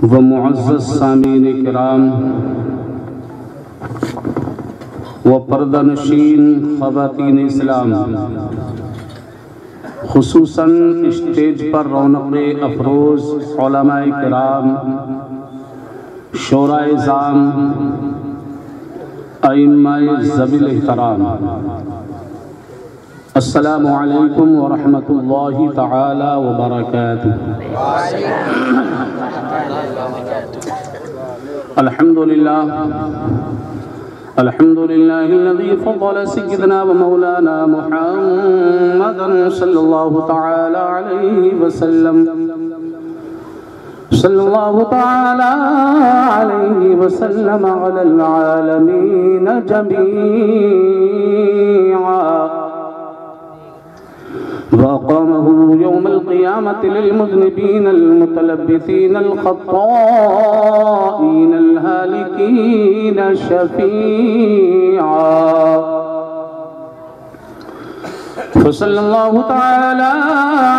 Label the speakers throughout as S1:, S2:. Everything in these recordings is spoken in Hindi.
S1: व मुअज़्ज़ज़ सामीन किराम व पर्दानशीन ख़वातीन इस्लाम, खुसूसन स्टेज पर रौनक़ अफरोज़ उलमाए किराम, शोराए ज़ाम, अइम्माए ज़वील एहतराम, अस्सलामु अलैकुम व रहमतुल्लाहि तआला व बरकातुहू। अल्हम्दुलिल्लाह अल्हम्दुलिल्लाहिल्लज़ी फ़ज़्ज़ल सय्यदना व मौलाना मुहम्मदन सल्लल्लाहु तआला अलैहि वसल्लम अलल आलमीन जमीआ वक़ामहु यौमल क़ियामति लिलमुज़निबीन अलमुतलब्बिसीन अलख़त्ताईन अलहालिकीन शफ़ीआ फ़सल्लल्लाहु तआला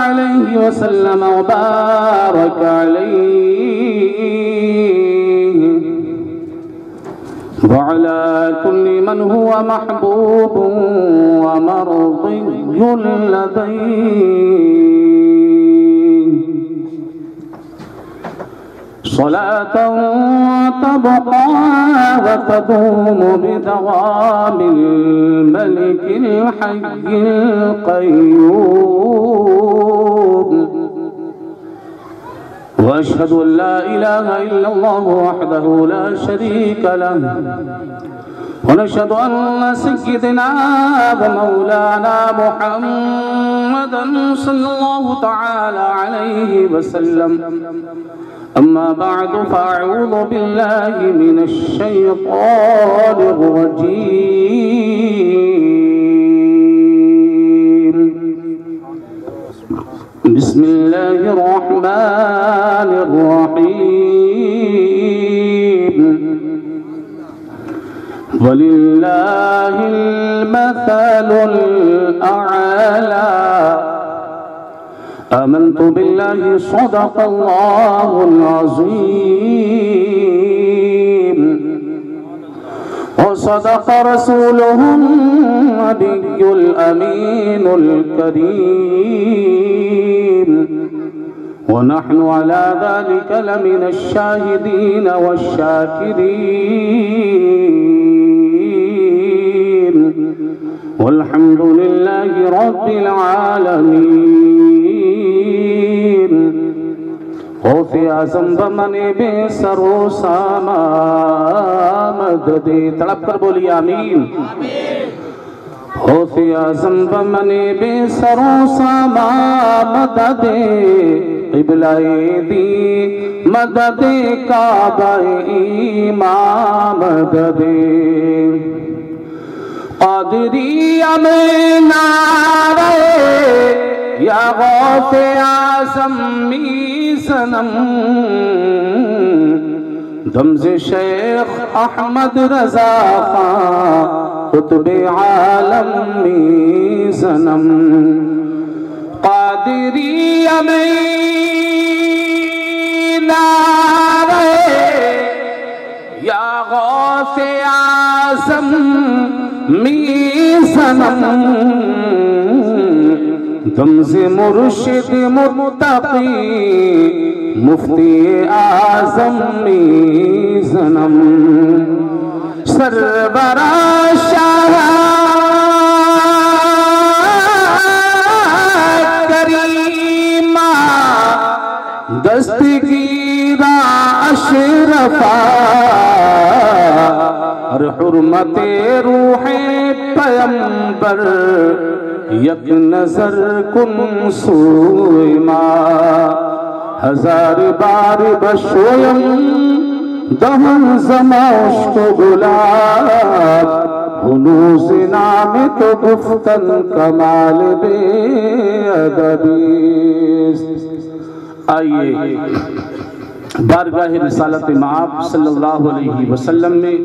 S1: अलैहि वसल्लम व बारक अलैहि वअला कुल्ली मन हुवा महबूबुन व मर्दियुन लदैहि सलातन तबक़ा व तदूमु बिदवामिल मलिकिल हय्यिल क़य्यूम व अशहदु अन ला इलाहा इल्लल्लाहु वहदहु ला शरीका लहु व नशहदु अन्न सय्यदना व मौलाना मुहम्मदन सल्लल्लाहु तआला अलैहि वसल्लम। अम्मा बअदु फ़अऊज़ु बिल्लाहि मिनश शैतानिर रजीम। बिस्मिल्लाहिर रहमानिर रहीम। वलिल्लाहिल मसलुल अअला। आमन्तु बिल्लाहि सदक़ल्लाहुल अज़ीम व सदक़ रसूलुहुन नबियुल अमीनुल करीम व नहनु अला ज़ालिका लमिनश शाहिदीन वश्शाकिरीन वल्हम्दुलिल्लाहि रब्बिल आलमीन। गौसे आज़म बमने बेसरो सामा मददे, तड़प कर बोलिए आमीन। गौसे आज़म बमने बेसरो सामा मददे, क़िबलाए दी मददे काबाए इमाम मददे। क़ादिरिया में नारे या गौसे आज़म मी सनम, दमज़े शेख अहमद रज़ा ख़ां क़ुत्बे आलम मी सनम। क़ादिरिया में नारे या गौसे आज़म मी सनम, दमज़े मुर्शिद मुत्तक़ी मुफ्ती आज़म मी सनम। सरवरा शाह करीमा दस्तगीरा अशरफा और हुर्मते रूहे पैगंबर यक नजर कुन सुमा। हजार बार बशोयम दहन जमाश को गुलाब, हुनूस नाम तो गुफ्तन कमाल बे अदबी। आइए बारगाह रिसालत मआब सल्लल्लाहु अलैहि वसल्लम में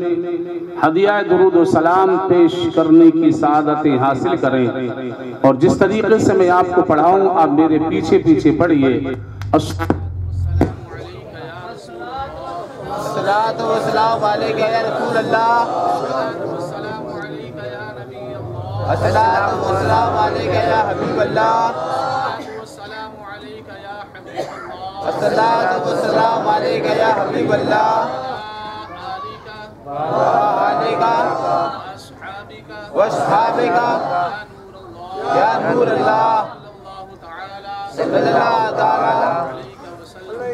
S1: हदिया दुरूद व सलाम पेश करने की सआदतें हासिल करें। और जिस तरीके से मैं आपको पढ़ाऊं आप मेरे पीछे पीछे पढ़िए।
S2: अस्सलातु वस्सलामु अलैका या रसूल अल्लाह, अस्सलातु वस्सलामु अलैका या हबीब अल्लाह, अस्सलातु वस्सलामु अलैका या हबीब अल्लाह, आलिका व अस्हाबिका या नूर अल्लाह सल्लल्लाहु तआला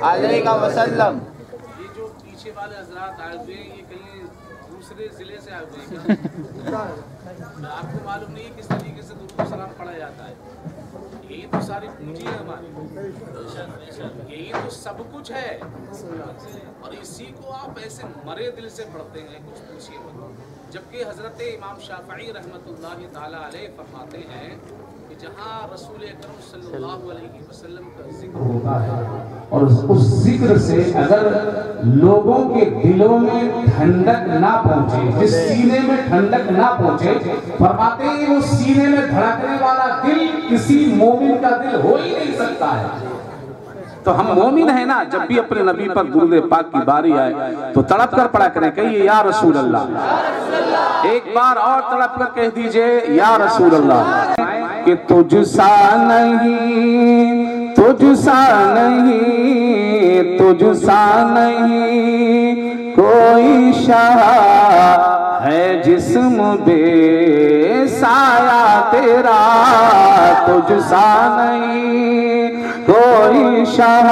S2: अलैहि वसल्लम।
S1: ये जो पीछे वाले हजरात आए हुए हैं ये कहीं दूसरे जिले से आए हुए हैं। आपको मालूम नहीं है किस तरीके से दुरूद सलाम पढ़ा जाता है। यही तो सारी पूंजी है हमारी, यही तो सब कुछ है। और इसी को आप ऐसे मरे दिल से पढ़ते हैं, कुछ पूछिए मत। जबकि हजरत इमाम शाफई रहमतुल्लाहि ताला अलैह फरमाते हैं कि जहाँ रसूल अकरम सल्लल्लाहु अलैहि वसल्लम का जिक्र होता है और उस जिक्र से अगर लोगों के दिलों में ठंडक ना पहुंचे, जिस सीने में ठंडक ना पहुंचे, फरमाते हैं वो सीने में धड़कने वाला दिल किसी मोमिन का दिल हो ही नहीं सकता है। तो हम मोमिन है ना, जब भी अपने नबी पर दुरूद पाक की बारी आए तो तड़प कर पढ़ा करें, कहिए या रसूल अल्लाह। एक बार और तड़प कर कह दीजिए या रसूल अल्लाह। कि तुझसा नहीं, तुझसा नहीं, तुझसा नहीं कोई शाह है जिस्म बेसाया तेरा, तुझसा नहीं कोई शाह,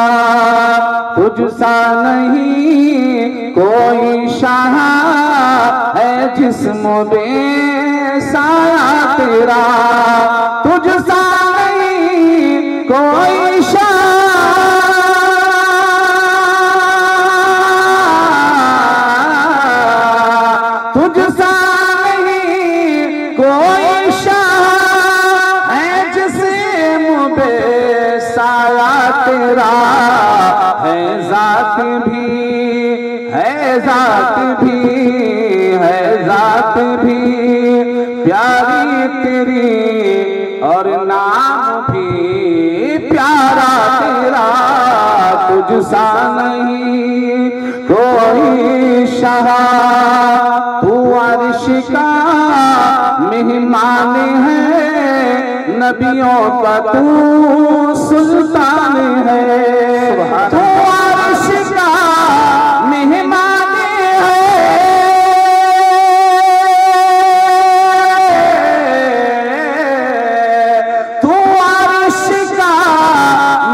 S1: तुझसा नहीं कोई शाह है जिस्म बेसाया तेरा, तुझसा नहीं कोई शाह, तुझसा नहीं कोई शाह है जिस्म बेसाया तेरा, है जात भी है, जात भी है, जात भी प्यारी तेरी और नाम भी प्यारा तेरा, तुझसा नहीं कोई शाह, तू अर्श का मेहमान है, नबियों का तू सुल्तान है, तू अर्श का मेहमान है, तू अर्श का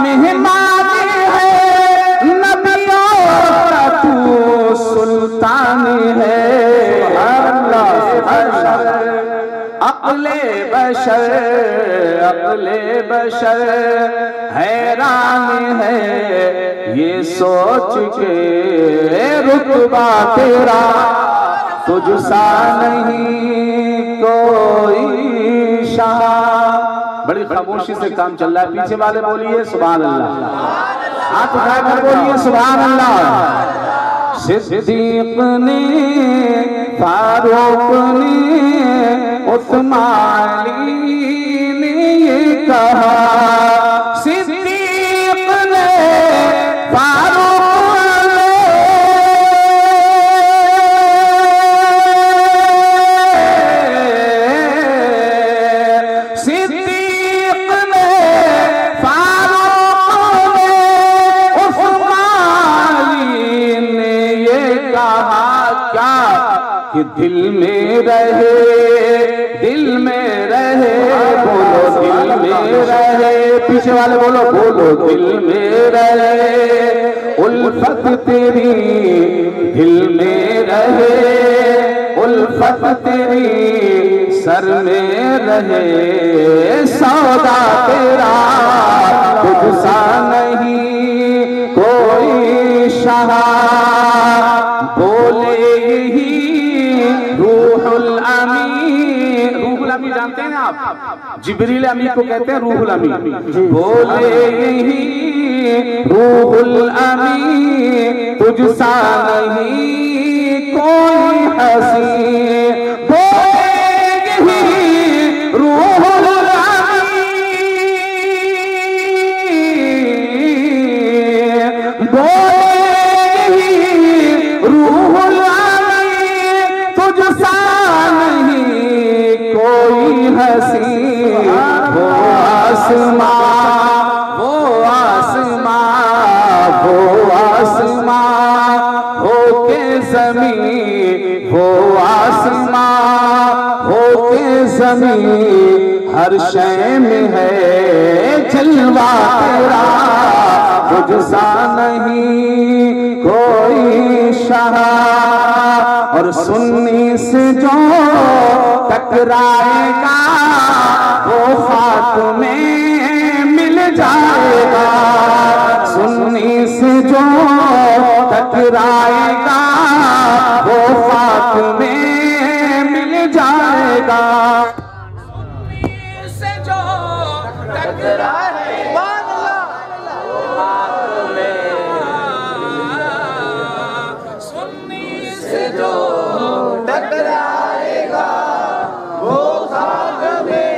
S1: मेहमान है, नबियों का तू सुल्तान है। अक्ले बशर, अक्ले बशर हैरान है ये सोच के रुतबा तेरा, तुझसा नहीं कोई शाह। बड़ी खामोशी से काम चल रहा है, पीछे वाले बोलिए सुभान अल्लाह, हाथ उठाकर बोलिए सुभान अल्लाह। सिद्दीक ने, फारूक ने, उस्मान ने ये कहा, सिद्दीक ने, फारूक ने, सिद्दीक ने, फारूक ने, उस्मान ने ये कहा क्या कि दिल में रहे, दिल में रहे, बोलो दिल में रहे, पीछे वाले बोलो, बोलो दिल में रहे, उल्फत तेरी दिल में रहे, उल्फत तेरी सर में रहे, सौदा तेरा तुझसा नहीं कोई शाह, बोले ही रूहुल अमीन, रूहुल अमीन जानते हैं आप, जिब्रील अमीन को कहते हैं रूहुल अमीन। बोले यही रूहुल अमीन तुझसा नहीं कोई हसी, बोले यही रूहुल अमीन, बोले यही रूहुल अमीन तुझसा नहीं कोई हसी। वो आसमां, वो आसमां, वो आसमां हो के ज़मीं, वो आसमां हो के ज़मीं, हर शय में है जलवा तेरा, तुझसा नहीं कोई शाह। और सुन्नी से जो टकराएगा वो खाक में मिल जाएगा, सुन्नी से जो टकराएगा वो खाक में मिल जाएगा, सुन्नी से जो टकराएगा वो खाक में, सुन्नी से जो टकराएगा वो खाक में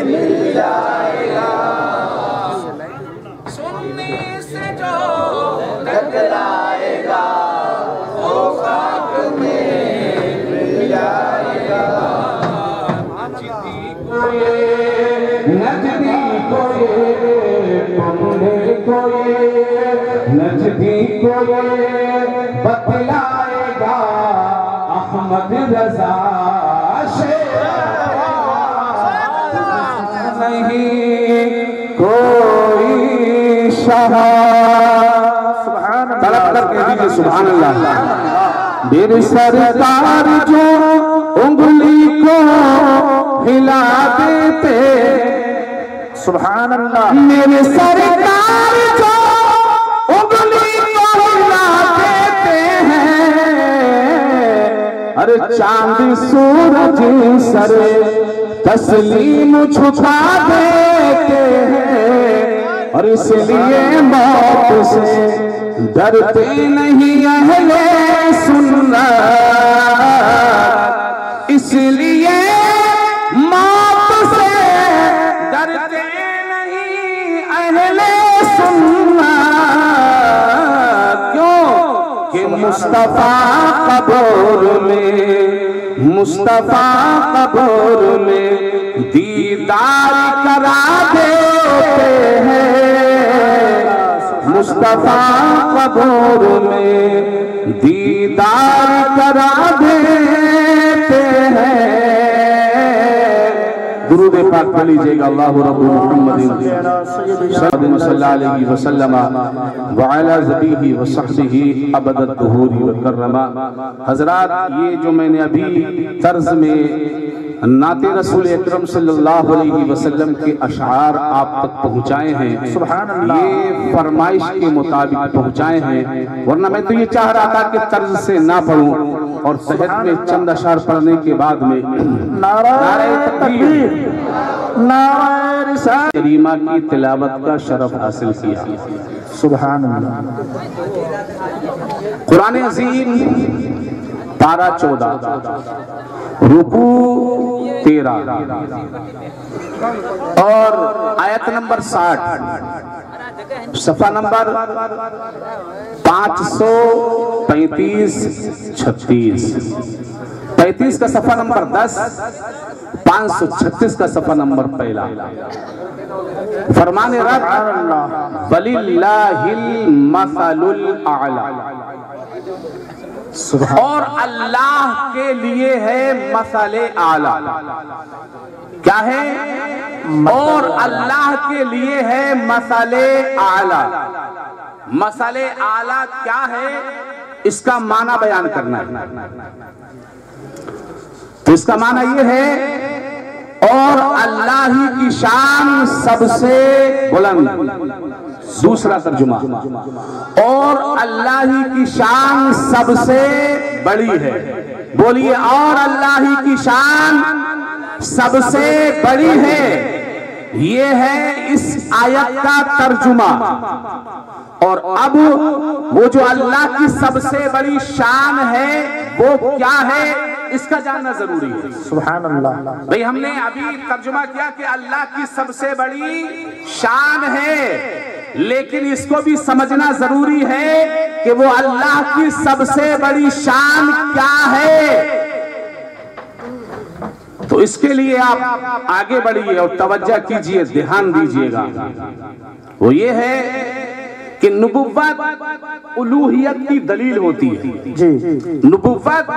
S1: मिल जाएगा, सुन्नी से जो टकराएगा वो खाक में मिल जाएगा। नजदी को ये, नजदी को ये, पुण्य को ये, नजदी को ये बतलाएगा अहमद रजा नहीं कोई शाह। तलब कर कह दीजिए सुभान अल्लाह। मेरे सरकार जो उंगली को हिला देते, सुभान अल्लाह। मेरे सरकार जो उंगली को हिला देते हैं, अरे चांद सूरज सरे तस्लीम छुपा देते हैं, और इसलिए मौत से डरते नहीं अहले सुन्नत, इसलिए मौत से डरते नहीं अहले सुन्नत। क्यों कि मुस्तफा कब्र में, मुस्तफा कब्र में दीदार करा देते हैं, मुस्तफा कब्र में दीदार करा देते हैं। दुरूद पाक पढ़ लीजिएगा। अल्लाहु रब्बु मुहम्मदिन सल्लल्लाहु अलैहि वसल्लम व अला ज़बीही व सहबिही अबदत दुहूरी व कररमा। हजरात, ये जो मैंने अभी तर्ज में नाते रसूल अकरम सल्लल्लाहु अलैहि वसल्लम के अशआर आप तक पहुँचाए हैं, सुभान अल्लाह, ये फरमाइश के मुताबिक पहुँचाए हैं, वरना मैं तो ये चाह रहा था कि तर्ज से ना पढ़ूं और सहज में चंद अशआर पढ़ने के बाद में नारे तकबीर, नारे रिसालत करीमा की तिलावत का शरफ हासिल किया। सुभान अल्लाह। कुरान अज़ीम पारा 14 रुकू 13 और आयत नंबर 60 सफा नंबर 535 36 35 का सफा नंबर 10 536 का सफा नंबर पहला। फरमाने रब वलिल्लाहिल मसलुल आला, और अल्लाह के लिए है मसले आला। क्या है? और अल्लाह के लिए है मसले आला। मसले आला क्या है, इसका माना बयान करना है। तो इसका माना यह है, और अल्लाह ही की शान सबसे बुलंद। दूसरा तर्जुमा, और अल्लाह ही की शान सबसे बड़ी है। बोलिए, और अल्लाह ही की शान
S3: सबसे बड़ी है। ये है इस आयत का तर्जुमा। और अब वो जो अल्लाह की सबसे बड़ी शान है वो क्या है, इसका जानना जरूरी है। सुभान अल्लाह। भाई हमने अभी तर्जुमा किया कि अल्लाह की सबसे बड़ी शान है, लेकिन इसको भी समझना जरूरी है कि वो अल्लाह की सबसे बड़ी शान क्या है। तो इसके लिए आप आगे बढ़िए और तवज्जो कीजिए, ध्यान दीजिएगा। वो ये है कि नुबुव्वत उलूहियत की दलील होती है। जी, नुबुव्वत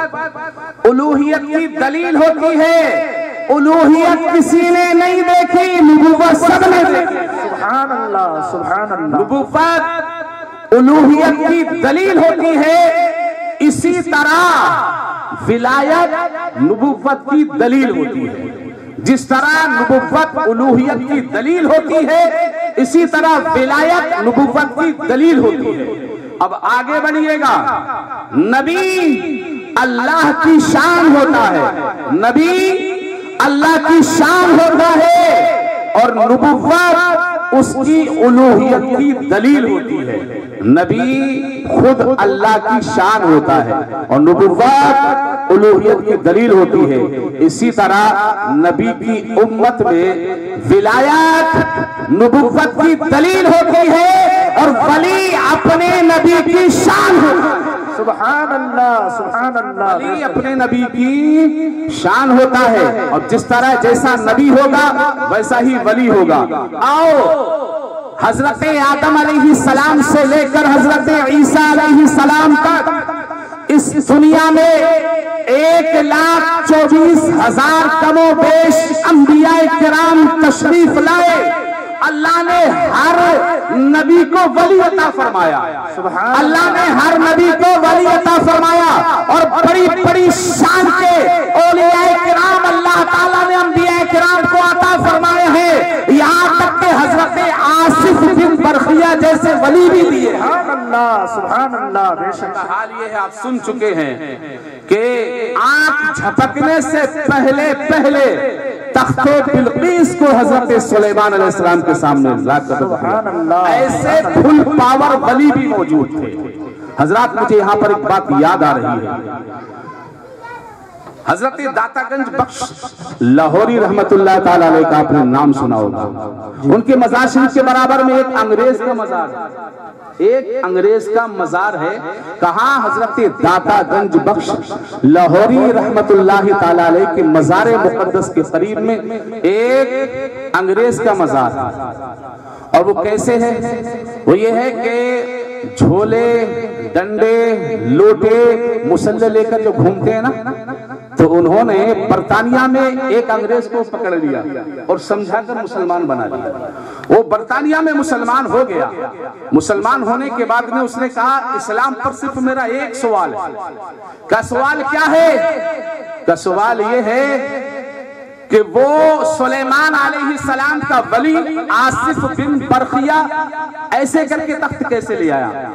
S3: उलूहियत की दलील होती है। उलूहियत किसी ने नहीं देखी, नुबुव्वत सबने देखी। सुभान अल्लाह, सुभान अल्लाह। नुबुव्वत उलूहियत की दलील होती है। इसी तरह विलायत नुबुव्वत की दलील होती है। जिस तरह नुबुव्वत उलूहियत की दलील होती है, इसी तरह विलायत नुबुव्वत की दलील होती है। अब आगे बढ़िएगा। नबी अल्लाह की शान होता है, नबी अल्लाह की शान होता है, और नुबुव्वत उसकी उलूहियत की दलील होती है। नबी खुद अल्लाह की शान होता है और नुबुव्वत उलूहियत की दलील होती है। इसी तरह नबी की उम्मत में विलायत नुबुव्वत की दलील होती है और वली अपने नबी की शान होता है। सुभान अल्लाह, सुभान अल्लाह। वली अपने नबी की शान होता है, और जिस तरह जैसा नबी होगा वैसा ही वली होगा। आओ हजरत आदम अलैहिस्सलाम से लेकर हजरत ईसा अलैहिस्सलाम तक इस दुनिया में 1,24,000 कमो बेश अंबिया किराम तशरीफ लाए। अल्लाह ने हर नबी को वली अता फरमाया। अल्लाह ने हर नबी को वली अता फरमाया, और बड़ी बड़ी शान के औलिया किराम अल्लाह ताला ने अंबिया किराम को अता फरमाए हैं। यहाँ तक के हजरत आसिफ बिन बरखिया जैसे वली भी दिए। अल्लाह, सुभान अल्लाह। बेशक हाल ये है, आप सुन चुके हैं कि आंख झपकने से पहले पहले तख्ते बिल्कीस को हजरत सुलेमान अलैहिस्सलाम के सामने लाकर ऐसे फुल पावर वली भी मौजूद थे। हजरत मुझे यहाँ पर एक बात याद आ रही है। हजरत दातागंज बख्श लाहौरी रहमतुल्लाह ताला अलैह का आपने नाम सुना होगा। उनके मज़ार शरीफ के बराबर में एक अंग्रेज का मज़ार है, एक अंग्रेज का मज़ार है। कहाँ? हजरत दातागंज बख्श लाहौरी रहमतुल्लाह ताला अलैह के मज़ार मुक़द्दस के करीब में एक अंग्रेज का मज़ार है। और वो कैसे है? वो ये है कि झोले, डंडे, लोटे, मुसल्ले लेकर जो घूमते हैं ना, तो उन्होंने बर्तानिया में एक अंग्रेज को पकड़ लिया और समझाकर मुसलमान बना लिया। वो बर्तानिया में मुसलमान हो गया। मुसलमान होने के बाद में उसने कहा, इस्लाम पर सिर्फ मेरा एक सवाल है। का सवाल क्या है? का सवाल ये है कि वो सुलेमान अलैहिस्सलाम का वली आसिफ बिन बरखिया ऐसे करके तख्त कैसे ले आया,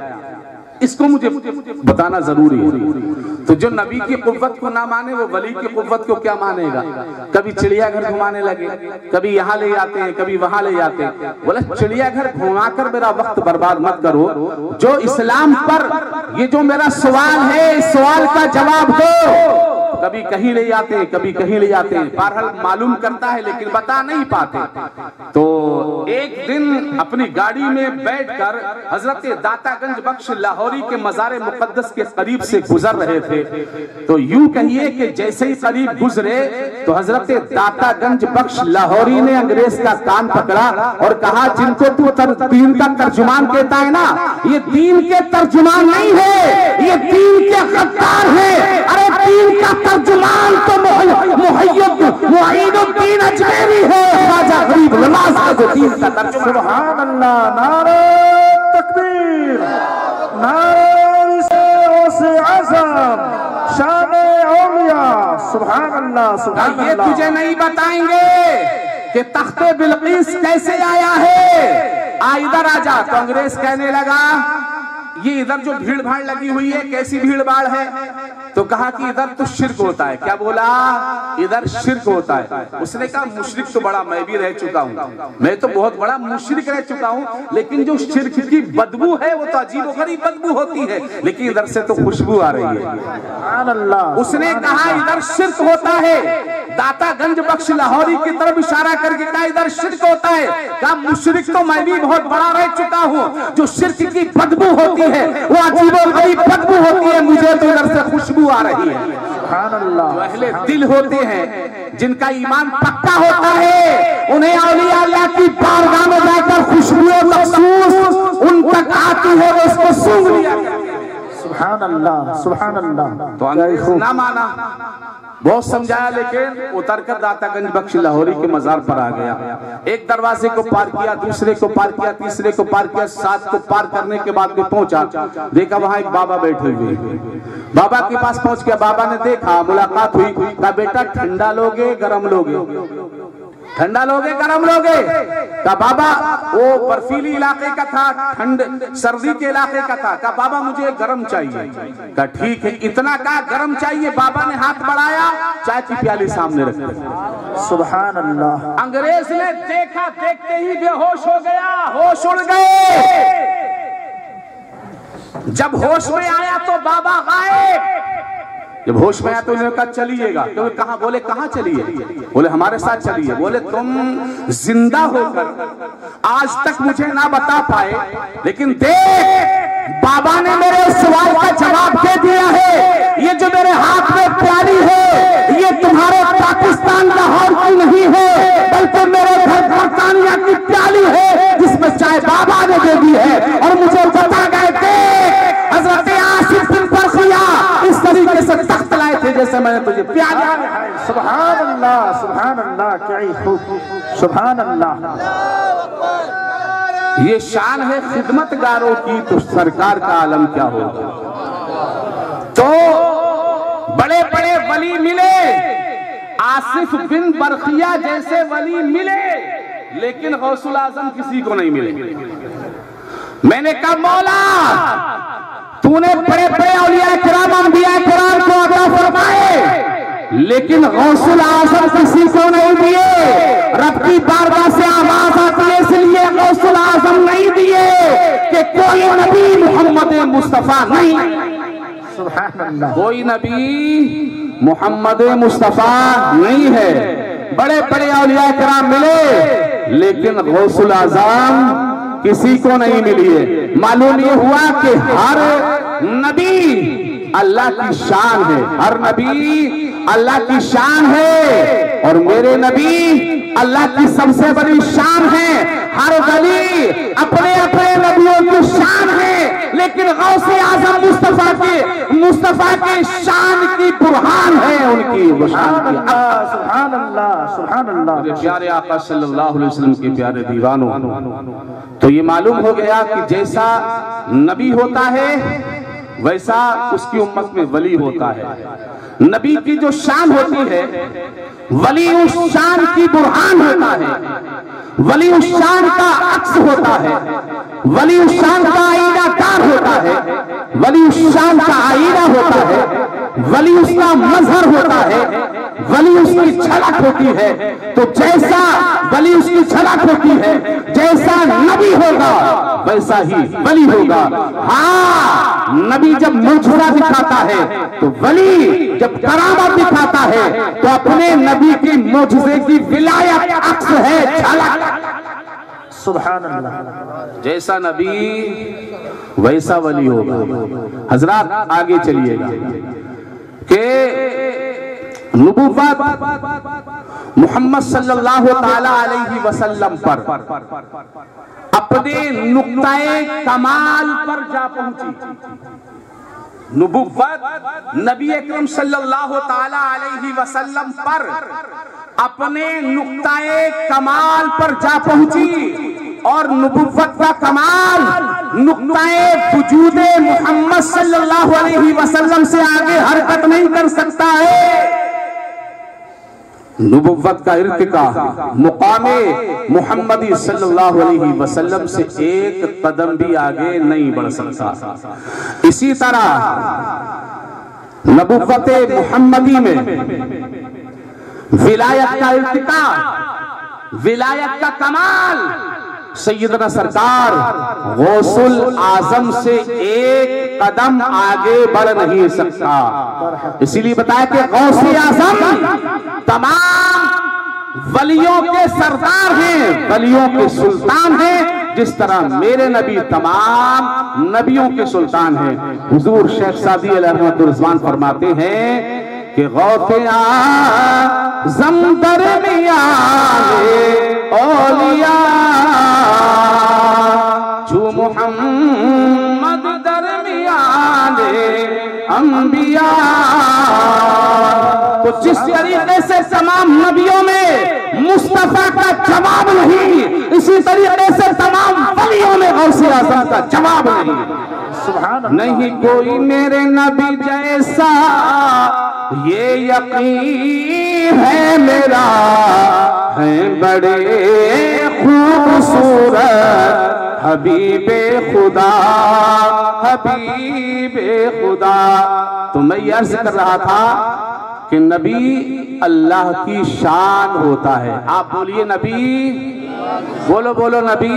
S3: इसको मुझे बताना जरूरी है। तो जो नबी की कुव्वत को ना माने वो वली की कुव्वत को क्या मानेगा? कभी चिड़ियाघर घुमाने लगे, कभी यहाँ ले जाते हैं, कभी वहां ले जाते हैं। बोले चिड़ियाघर घुमाकर मेरा वक्त बर्बाद मत करो, जो इस्लाम पर ये जो मेरा सवाल है, इस सवाल का जवाब दो। कभी कहीं ले जाते हैं, कभी कहीं ले जाते हैं, बहरहाल मालूम करता है लेकिन बता नहीं पाते। तो एक दिन अपनी गाड़ी में बैठकर हजरत दातागंज बख्श लाहौरी के मज़ार मुक़द्दस के करीब से गुजर रहे थे। तो यूं कहिए कि जैसे ही करीब गुजरे तो हजरत दातागंज बख्श लाहौरी ने अंग्रेज का कान पकड़ा और कहा, जिनको तू दीन का तर्जुमान कहता है ना, ये दीन के तर्जुमान नहीं है, ये दीन के गद्दार है। अरे दीन का तर्जुमान तो मुईनुद्दीन अजमेरी है, ख्वाजा गरीब नवाज का जो दीन का तर्जुमान। सुभान अल्लाह, नारे तकबीर, नारे से आज़म, शाने औलिया। सुभान अल्लाह, सुभान अल्लाह। ये तुझे नहीं बताएंगे कि तख्ते बिल्कीस कैसे आया है, आ इधर आ जा। तो अंग्रेज कहने लगा, ये इधर जो भीड़ भाड़ लगी हुई है कैसी भीड़ भाड़ है? तो कहा कि इधर तो शिर्क होता है। क्या बोला? इधर शिर्क होता है। उसने कहा मुशरिक तो बड़ा मैं भी रह चुका हूँ, मैं तो बहुत बड़ा मुशरिक रह चुका हूँ, लेकिन जो शिर्क की बदबू है वो तो अजीबोगरीब बदबू होती है, लेकिन इधर से तो खुशबू आ रही है। उसने कहा इधर शिर्क होता है। दाता गंज बख्श लाहौरी की तरफ इशारा करके कहा इधर शिर्क होता है। कहा मुशरिक तो मैं भी बहुत बड़ा रह चुका हूँ, जो शिर्क की बदबू होती है वो अजीबोगरीब बदबू होती है, मुझे तो इधर से खुशबू आ रही है। जो अहले दिल होते हैं, जिनका ईमान पक्का होता है, उन्हें औलिया अल्लाह की बारगाह में जाकर खुशबू मखसूस उन तक आती है, वो उसको सूंघ लिया। सुभान अल्लाह, सुभान अल्लाह। तो अंग्रेज ना माना, बहुत समझाया, लेकिन उतरकर दातागंज बख्श लाहौरी के मजार पर आ गया। एक दरवाजे को पार किया, दूसरे को पार किया, तीसरे को पार किया, 7 को पार करने के बाद में पहुंचा, देखा वहां एक बाबा बैठे हुए। बाबा के पास पहुंच गया, बाबा ने देखा, मुलाकात हुई, कहा बेटा ठंडा लोगे गरम लोगे? ठंडा लोगे गरम लोगे? कहा बाबा वो बर्फीली इलाके का था, ठंड सर्दी के इलाके का था। कहा बाबा मुझे गरम चाहिए। कहा ठीक है, इतना का गरम चाहिए? बाबा ने हाथ बढ़ाया, चाय की प्याली सामने रख दी। सुभान अल्लाह। अंग्रेज ने देखा, देखते ही बेहोश हो गया, होश उड़ गए। जब होश में आया तो बाबा गायब। जब होश में आया तो उन्होंने कहा चलिएगा। क्योंकि कहा? बोले कहाँ चलिए? बोले हमारे साथ चलिए। बोले तुम जिंदा होकर आज तक मुझे ना बता पाए, लेकिन देख बाबा ने मेरे सवाल का जवाब दे दिया है। ये जो मेरे हाथ में प्याली है, ये तुम्हारे पाकिस्तान लाहौर की नहीं है, बल्कि मेरे घर बरतानिया की प्याली है, जिसमें चाय बाबा ने दे दी है। और मुझे बता गए थे हजरत आसिफ बिन बरखिया इस तरीके से तख्त लाए थे जैसे मैंने तुझे प्याली। सुभान अल्लाह, सुभान अल्लाह, क्या ही खूब, सुभान अल्लाह। ये शान है खिदमतगारों की, तो सरकार का आलम क्या होगा। तो बड़े बड़े वली मिले, आसिफ बिन बरखिया जैसे वली मिले, लेकिन गौसुल आजम किसी को नहीं मिले। मैंने कहा मौला तूने बड़े बड़े औलिया किराम अंबिया किराम को अता फरमाए, लेकिन गौसुल आजम किसी को नहीं दिए। रब की बारगाह से आवाज आती है, इसलिए गौसुल आजम नहीं दिए कि कोई नबी मोहम्मद मुस्तफा नहीं, कोई नबी मोहम्मद मुस्तफा नहीं है। बड़े बड़े औलिया किराम मिले, लेकिन गौसुल आजम किसी को नहीं मिली है। मालूम ये हुआ कि हर नबी अल्लाह की शान है, हर नबी अल्लाह की शान है, और मेरे नबी अल्लाह की सबसे बड़ी शान है। हर वली अपने अपने नबियों की शान है, लेकिन गौसे आजम मुस्तफा के शान की बुरहान है उनकी, वो शान की। सुभान अल्लाह, सुभान अल्लाह। मेरे प्यारे आका सल्लल्लाहु अलैहि वसल्लम के प्यारे दीवानों, तो ये मालूम हो गया कि जैसा नबी होता है वैसा उसकी उम्मत में वली होता है। नबी की जो शान होती है, वली उस शान की बुरहान होता है, वली उस शान का अक्स होता है, वली उस शान का आईनाकार होता है, वली उस शान का आईना होता है, वली उसका मजहर होता है, वली उसकी झलक होती है। तो जैसा वली उसकी झलक होती है, जैसा नबी होगा वैसा ही वली होगा। हाँ, नबी जब मुझरा दिखाता है तो वली जब करामत दिखाता है तो अपने नबी की मुझसे की विलायत अक्स है, झलक। सुभान अल्लाह। जैसा नबी वैसा वली होगा। हजरात आगे चलिएगा कि नबुव्वत मोहम्मद सल्लल्लाहु ताला अलैहि वसल्लम पर अपने नुक्ताए कमाल पर जा पहुंची। नबुव्वत नबी अकरम सल्लल्लाहु ताला अलैहि वसल्लम पर अपने नुक्ताए कमाल पर जा पहुंची, और नबुव्वत का कमाल नुक्ताए वजूदे मोहम्मद सल्लल्लाहु अलैहि वसल्लम से आगे हरकत नहीं कर सकता है। नबुव्वत का इर्तिका मुकामे मुहम्मदी सल्लल्लाहु अलैहि वसल्लम से एक कदम भी आगे नहीं बढ़ सकता। इसी तरह नबुव्वत मुहम्मदी में विलायत का इर्तिका, विलायत का कमाल सैयदना सरकार गौसुल आजम से एक कदम आगे बढ़ नहीं सकता। इसीलिए बताया कि गौसे आजम तमाम वलियों के सरदार हैं, वलियों के सुल्तान हैं, जिस तरह मेरे नबी तमाम नबियों के सुल्तान हैं। हुजूर शेख सादी अलैहि रिज़वान फरमाते हैं कि गौसे आज़म दरमियाँ औलिया जो मुहम्मद दरमियाने अंबिया। तो जिस तरीके से तमाम नबियों में मुस्तफा का जवाब नहीं, इसी तरीके से तमाम वलियों में गौसे आज़म का जवाब नहीं। नहीं कोई मेरे नबी जैसा ये यकीन है मेरा, है बड़े खूबसूरत हबीबे खुदा, हबीबे खुदा। तो मैं ये अर्ज कर रहा था कि नबी अल्लाह की शान होता है। आप बोलिए नबी, बोलो बोलो नबी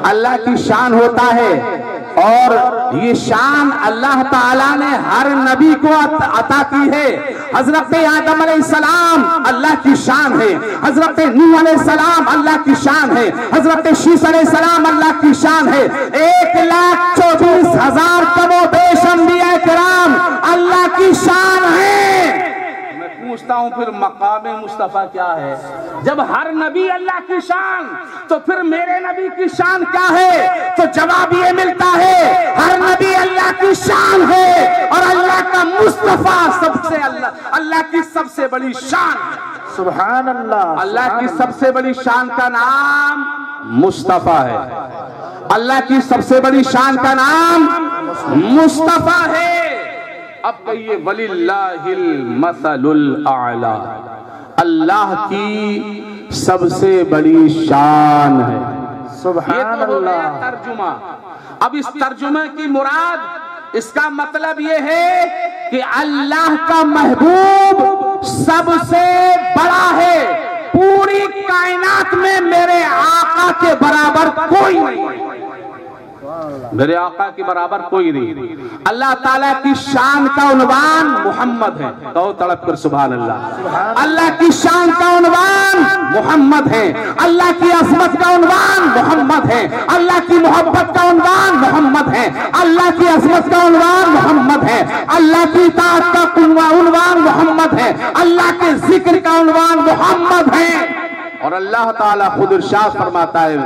S3: अल्लाह की शान होता है। और ये शान अल्लाह ताला ने हर नबी को अता की है। हजरत आदम अलैहिस्सलाम अल्लाह की शान है, हजरत नूह अलैहिस्सलाम अल्लाह की शान है, हजरत शीस अलैहिस्सलाम अल्लाह की शान है। 1,24,000 कमोबेश अंबिया किराम अल्लाह की शान है। पूछता हूं फिर मकामे मुस्तफा क्या है? जब हर नबी अल्लाह की शान, तो फिर मेरे नबी की शान क्या है? तो जवाब ये मिलता है हर नबी अल्लाह की शान है और अल्लाह का मुस्तफा सबसे अल्लाह की सबसे बड़ी शान। सुभान अल्लाह। अल्लाह की सबसे बड़ी शान का नाम मुस्तफा है। अल्लाह की सबसे बड़ी शान का नाम मुस्तफा है। अब कहिए वलिल्लाहिल मसलुल आला, अल्लाह की सबसे बड़ी शान है। सुभान अल्लाह। तर्जुमा, अब इस तर्जुमे की मुराद, इसका मतलब ये है कि अल्लाह का महबूब सबसे बड़ा है। पूरी कायनात में मेरे आका के बराबर कोई नहीं, मेरे आका के बराबर कोई नहीं। अल्लाह ताला की शान का उन्वान मोहम्मद है। कहो तड़प कर सुभान अल्लाह। अल्लाह की शान का उन्वान मोहम्मद है, अल्लाह की अज़मत का उन्वान मोहम्मद है, अल्लाह की मोहब्बत का उन्वान मोहम्मद है, अल्लाह की अज़मत का उन्वान मोहम्मद है, अल्लाह की इताअत का उन्वान मोहम्मद है, अल्लाह के जिक्र का उन्वान मोहम्मद है। और अल्लाह ताला खुद इरशाद फरमाता है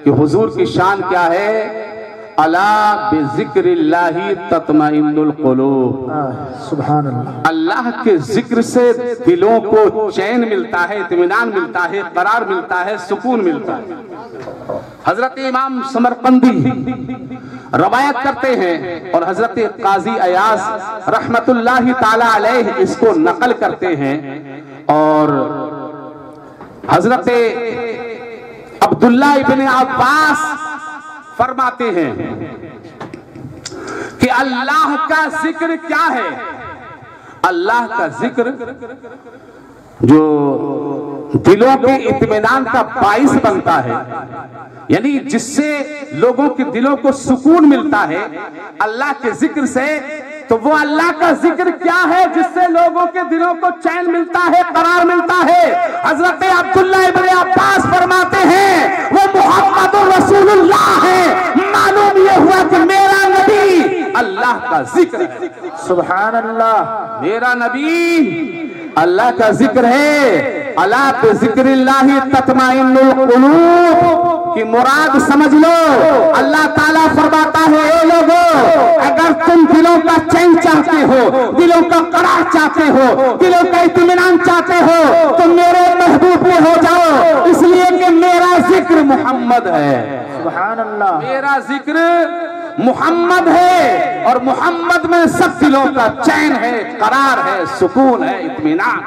S3: कि हुजूर की शान क्या है? अला बिज़िक्रिल्लाहि तत्मइन्नुल क़ुलूब। सुभान अल्लाह। अल्लाह के जिक्र से दिलों को चैन मिलता है, इत्मीनान मिलता है, करार मिलता है, सुकून मिलता है। हजरत इमाम समरकंदी रवायत करते हैं और हजरत काजी अयास रहमतुल्लाहि ताला अलैह इसको नकल करते हैं। और हजरत अब्दुल्लाह इब्न अब्बास फरमाते हैं कि अल्लाह का जिक्र क्या है? अल्लाह का जिक्र जो दिलों के इत्मीनान का बाइस बनता है, यानी जिससे लोगों के दिलों को सुकून मिलता है अल्लाह के जिक्र से। तो वो अल्लाह का जिक्र क्या है जिससे लोगों के दिलों को चैन मिलता है, करार मिलता है? हजरत अब्दुल्लाह इब्न अब्बास फरमाते हैं वो मुहम्मदुर रसूलुल्लाह है। मालूम ये हुआ कि मेरा नबी अल्लाह का जिक्र है। सुभान अल्लाह। मेरा नबी अल्लाह का जिक्र है। अला बिज़िक्रिल्लाहि तत्मइन्नुल क़ुलूब की मुराद समझ लो। अल्लाह ताला फरमाता है ए लोगों, अगर तुम दिलों का चैन चाहते हो, दिलों का करार चाहते हो, दिलों का इत्मीनान चाहते हो, तो मेरे महबूब में हो जाओ, इसलिए कि मेरा जिक्र मोहम्मद है। सुभान अल्लाह। मेरा जिक्र मोहम्मद है और मोहम्मद में सब दिलों का चैन है, करार है, सुकून है, इत्मीनान।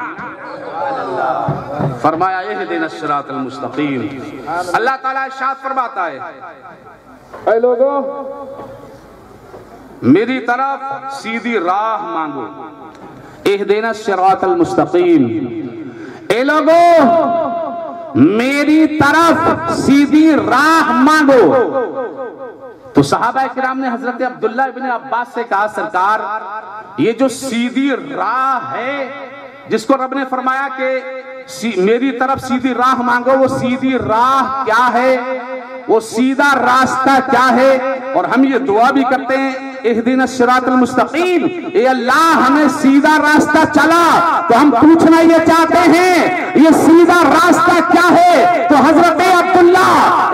S3: फरमाया इहदिना सिरातल मुस्तकीम। अल्लाह ताला इरशाद फरमाता है, ऐ लोगों मेरी तरफ सीधी राह मांगो, इहदिना सिरातल मुस्तकीम। ए लोगों मेरी तरफ सीधी राह मांगो। तो सहाबा किराम ने हजरत अब्दुल्ला इब्ने अब्बास से कहा, सरकार ये जो सीधी राह है जिसको रब ने फरमाया कि मेरी तरफ सीधी राह मांगो, वो सीधी राह क्या है, वो सीधा रास्ता क्या है? और हम ये दुआ भी करते हैं इहदिना सिरातल मुस्तकीम, ए अल्लाह हमें सीधा रास्ता चला। तो हम पूछना ये चाहते हैं ये सीधा रास्ता क्या है? तो हजरत अब्दुल्ला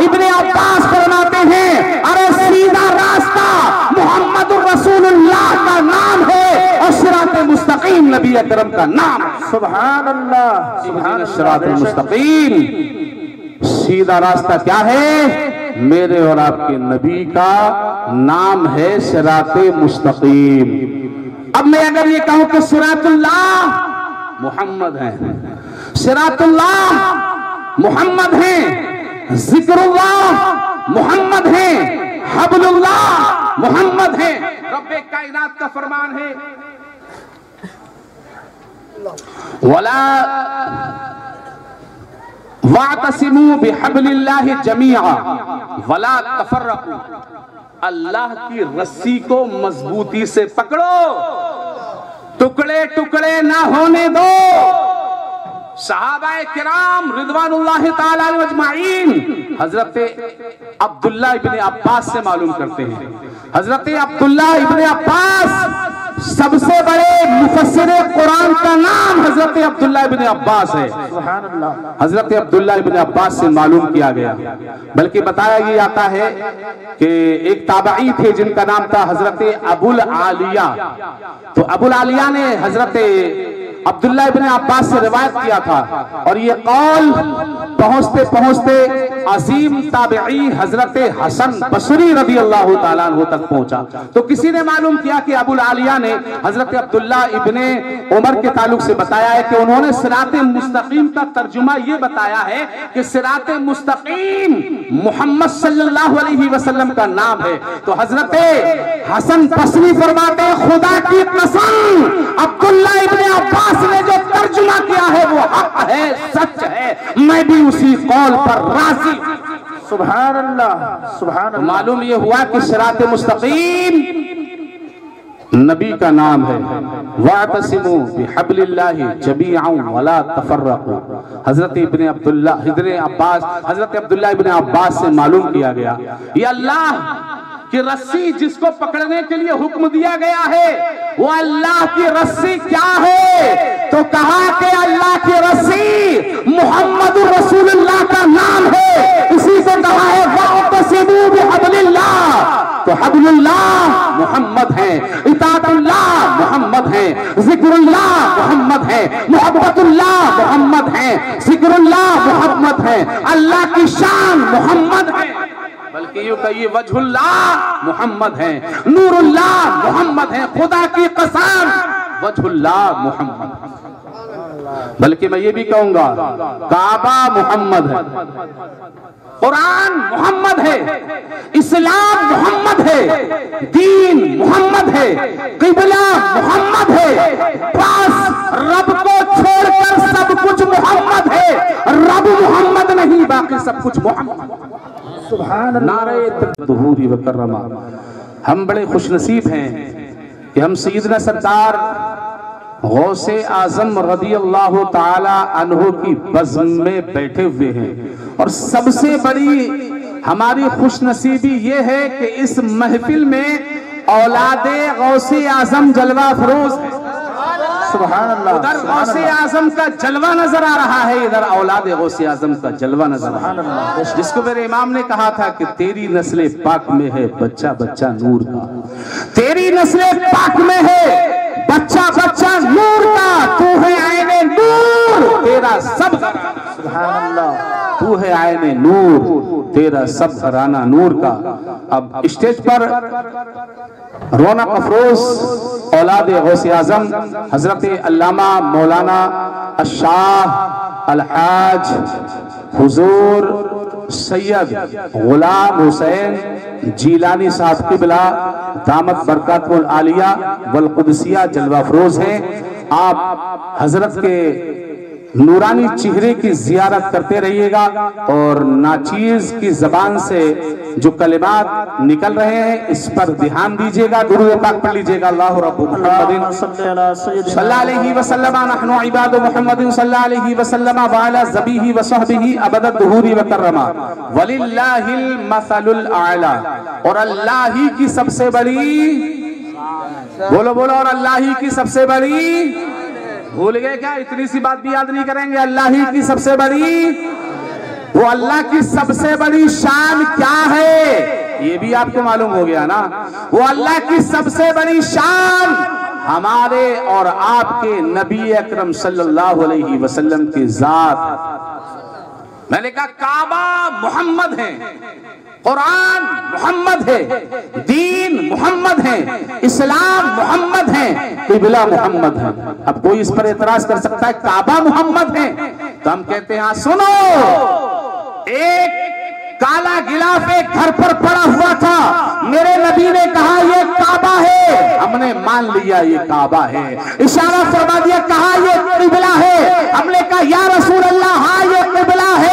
S3: इब्ने अब्बास फरमाते हैं, अरे सीधा रास्ता मुहम्मदुर रसूलुल्लाह का नाम है और सिरातल मुस्तकीम नबी अकरम का नाम। सुभान अल्लाह, सुभान सिरातल मुस्तकीम। सीधा रास्ता क्या है? मेरे और आपके नबी का नाम है सिराते मुस्तकीम। अब मैं अगर ये कहूं कि सिरातुल्लाह मुहम्मद है, सिरातुल्लाह मुहम्मद है, जिक्रुल्लाह मुहम्मद है, हब्लुल्लाह मुहम्मद है, रब्बे कायनात का फरमान है, वला वातसिमू बिहब्लिल्लाहि जमीआ वला तफर्रकू। अल्लाह की रस्सी को मजबूती से पकड़ो, टुकड़े टुकड़े ना होने दो। सहाबाए किराम रिदवानुल्लाहि ताला अलैहिम अजमाइन हजरत अब्दुल्ला इब्ने अब्बास से मालूम करते हैं, हजरत अब्दुल्ला इब्ने अब्बास सबसे बड़े मुफस्सिरे कुरान का नाम हजरत अब्दुल्ला इब्ने अब्बास है। सुभान अल्लाह। हजरत अब्दुल्ला इब्ने अब्बास से मालूम किया गया, बल्कि बताया ये आता है कि एक ताबई थे जिनका नाम था हजरत अबुल आलिया। तो अबुल आलिया ने हजरत अब्दुल्ला इब्ने अब्बास से रिवायत किया था और ये कौल पहुंचते पहुंचते अजीम ताबई हजरत हसन बसरी रदी अल्लाह ताला अन्हु तक पहुंचा। तो किसी ने मालूम किया कि अबुल आलिया ने हजरत अब्दुल्ला इब्ने उमर के ताल्लुक से बताया है कि उन्होंने सिराते मुस्तकीम का तर्जुमा ये बताया है कि सिराते मुस्तकीम मोहम्मद सल्लल्लाहु अलैहि वसल्लम का नाम है। तो हजरत हसन बसरी फरमाते हैं, खुदा की कसम अब्दुल्ला इब्ने अब्बास ने जो तर्जुमा किया है वो हक है, सच है, मैं भी उसी कौल पर राजी। सुभान अल्लाह, सुभान अल्लाह। मालूम ये हुआ कि सिराते मुस्तकीम नबी का नाम है, वातसिमू बिहब्लिल्लाहि जमीअन वला तफर्रकू। हजरत इब्ने अब्दुल्ला इब्ने अब्बास हजरत अब्दुल्ला इब्ने अब्बास से मालूम किया गया ये अल्लाह कि रस्सी जिसको पकड़ने के लिए हुक्म दिया गया है वो अल्लाह की रस्सी क्या है? तो कहा कि अल्लाह की रस्सी मुहम्मदुर रसूलुल्लाह का नाम है। इसी से कहा है वातसिमू बिहब्लिल्लाह। तो हब्लुल्लाह मुहम्मद है, इताअतुल्लाह मुहम्मद है, जिक्रुल्लाह मुहम्मद है, मोहब्बतुल्लाह मुहम्मद है, जिक्रुल्लाह मुहम्मद है, अल्लाह की शान मुहम्मद है, बल्कि यूं कहिए वजहुल्लाह मुहम्मद है, नूरुल्लाह मुहम्मद है, खुदा की कसम वजहुल्लाह मुहम्मद। बल्कि मैं ये भी कहूंगा काबा मुहम्मद है, कुरान मोहम्मद है, इस्लाम मोहम्मद है, दीन मोहम्मद है, किबला मोहम्मद है, बस रब को छोड़कर सब कुछ मोहम्मद है, रब मोहम्मद नहीं बाकी सब कुछ मोहम्मद। सुभान अल्लाह। नारे तकबीर व कररमा। हम बड़े खुशनसीब हैं कि हम सैयदना सरदार गौसे आजम रदी अल्लाह ताला अन्हु की बज़्म में बैठे हुए हैं और सबसे बड़ी हमारी खुशनसीबी ये है कि इस महफिल में औलादे गौसे आजम जलवा फरोज है। सुभान अल्लाह। उधर गौसे आजम का जलवा नजर आ रहा है, इधर औलादे गौसे आजम का जलवा नजर आ रहा है, जिसको मेरे इमाम ने कहा था कि तेरी नस्ले पाक में है बच्चा बच्चा नूर का, तेरी नस्ले पाक में है बच्चा बच्चा नूर का, तू है आईने नूर तेरा सब। सुभान अल्लाह। तू है आईने नूर तेरा सब घराना नूर का। अब स्टेज पर रौनक अफरोज औलादे गौसे आजम हजरत अल्लामा मौलाना अशाह अलहाज हुजूर सैयद गुलाम हुसैन जीलानी साहब क़िबला दामत बरकातुल आलिया वल कुदसिया जलवा फरोज हैं। आप हजरत के नूरानी चेहरे की जियारत करते रहिएगा और नाचीज की जबान से जो कलिमात निकल रहे हैं इस पर ध्यान दीजिएगा। दुरूद पाक पढ़ लीजिएगा। अल्लाहु रब्बु मुहम्मदिन सल्लल्लाहु अलैहि वसल्लम नहनु इबादु मुहम्मदिन सल्लल्लाहु अलैहि वसल्लम व अला ज़बीही व सहबिही अबद दुहूरी व कररमा वलिल्लाहिल मसलुल आला। और अल्लाह ही की सबसे बड़ी, बोलो बोलो, और अल्लाह ही की सबसे बड़ी, भूल गए क्या? इतनी सी बात भी याद नहीं करेंगे? अल्लाह ही की सबसे बड़ी, वो अल्लाह की सबसे बड़ी शान क्या है ये भी आपको मालूम हो गया ना। वो अल्लाह की सबसे बड़ी शान हमारे और आपके नबी अकरम सल्लल्लाहु अलैहि वसल्लम की जात। मैंने कहा काबा मोहम्मद है, कुरान मोहम्मद है, दीन मोहम्मद है, इस्लाम मोहम्मद है, क़िबला मोहम्मद है। अब कोई इस पर एतराज कर सकता है काबा मोहम्मद है, तो हम कहते हैं हाँ सुनो, एक काला गिलाफ एक घर पर पड़ा हुआ था, मेरे नबी ने कहा ये काबा है, हमने मान लिया ये काबा है। इशारा फरमा दिया, कहा ये क़िबला है, हमने कहा या रसूल अल्लाह हाँ ये क़िबला है।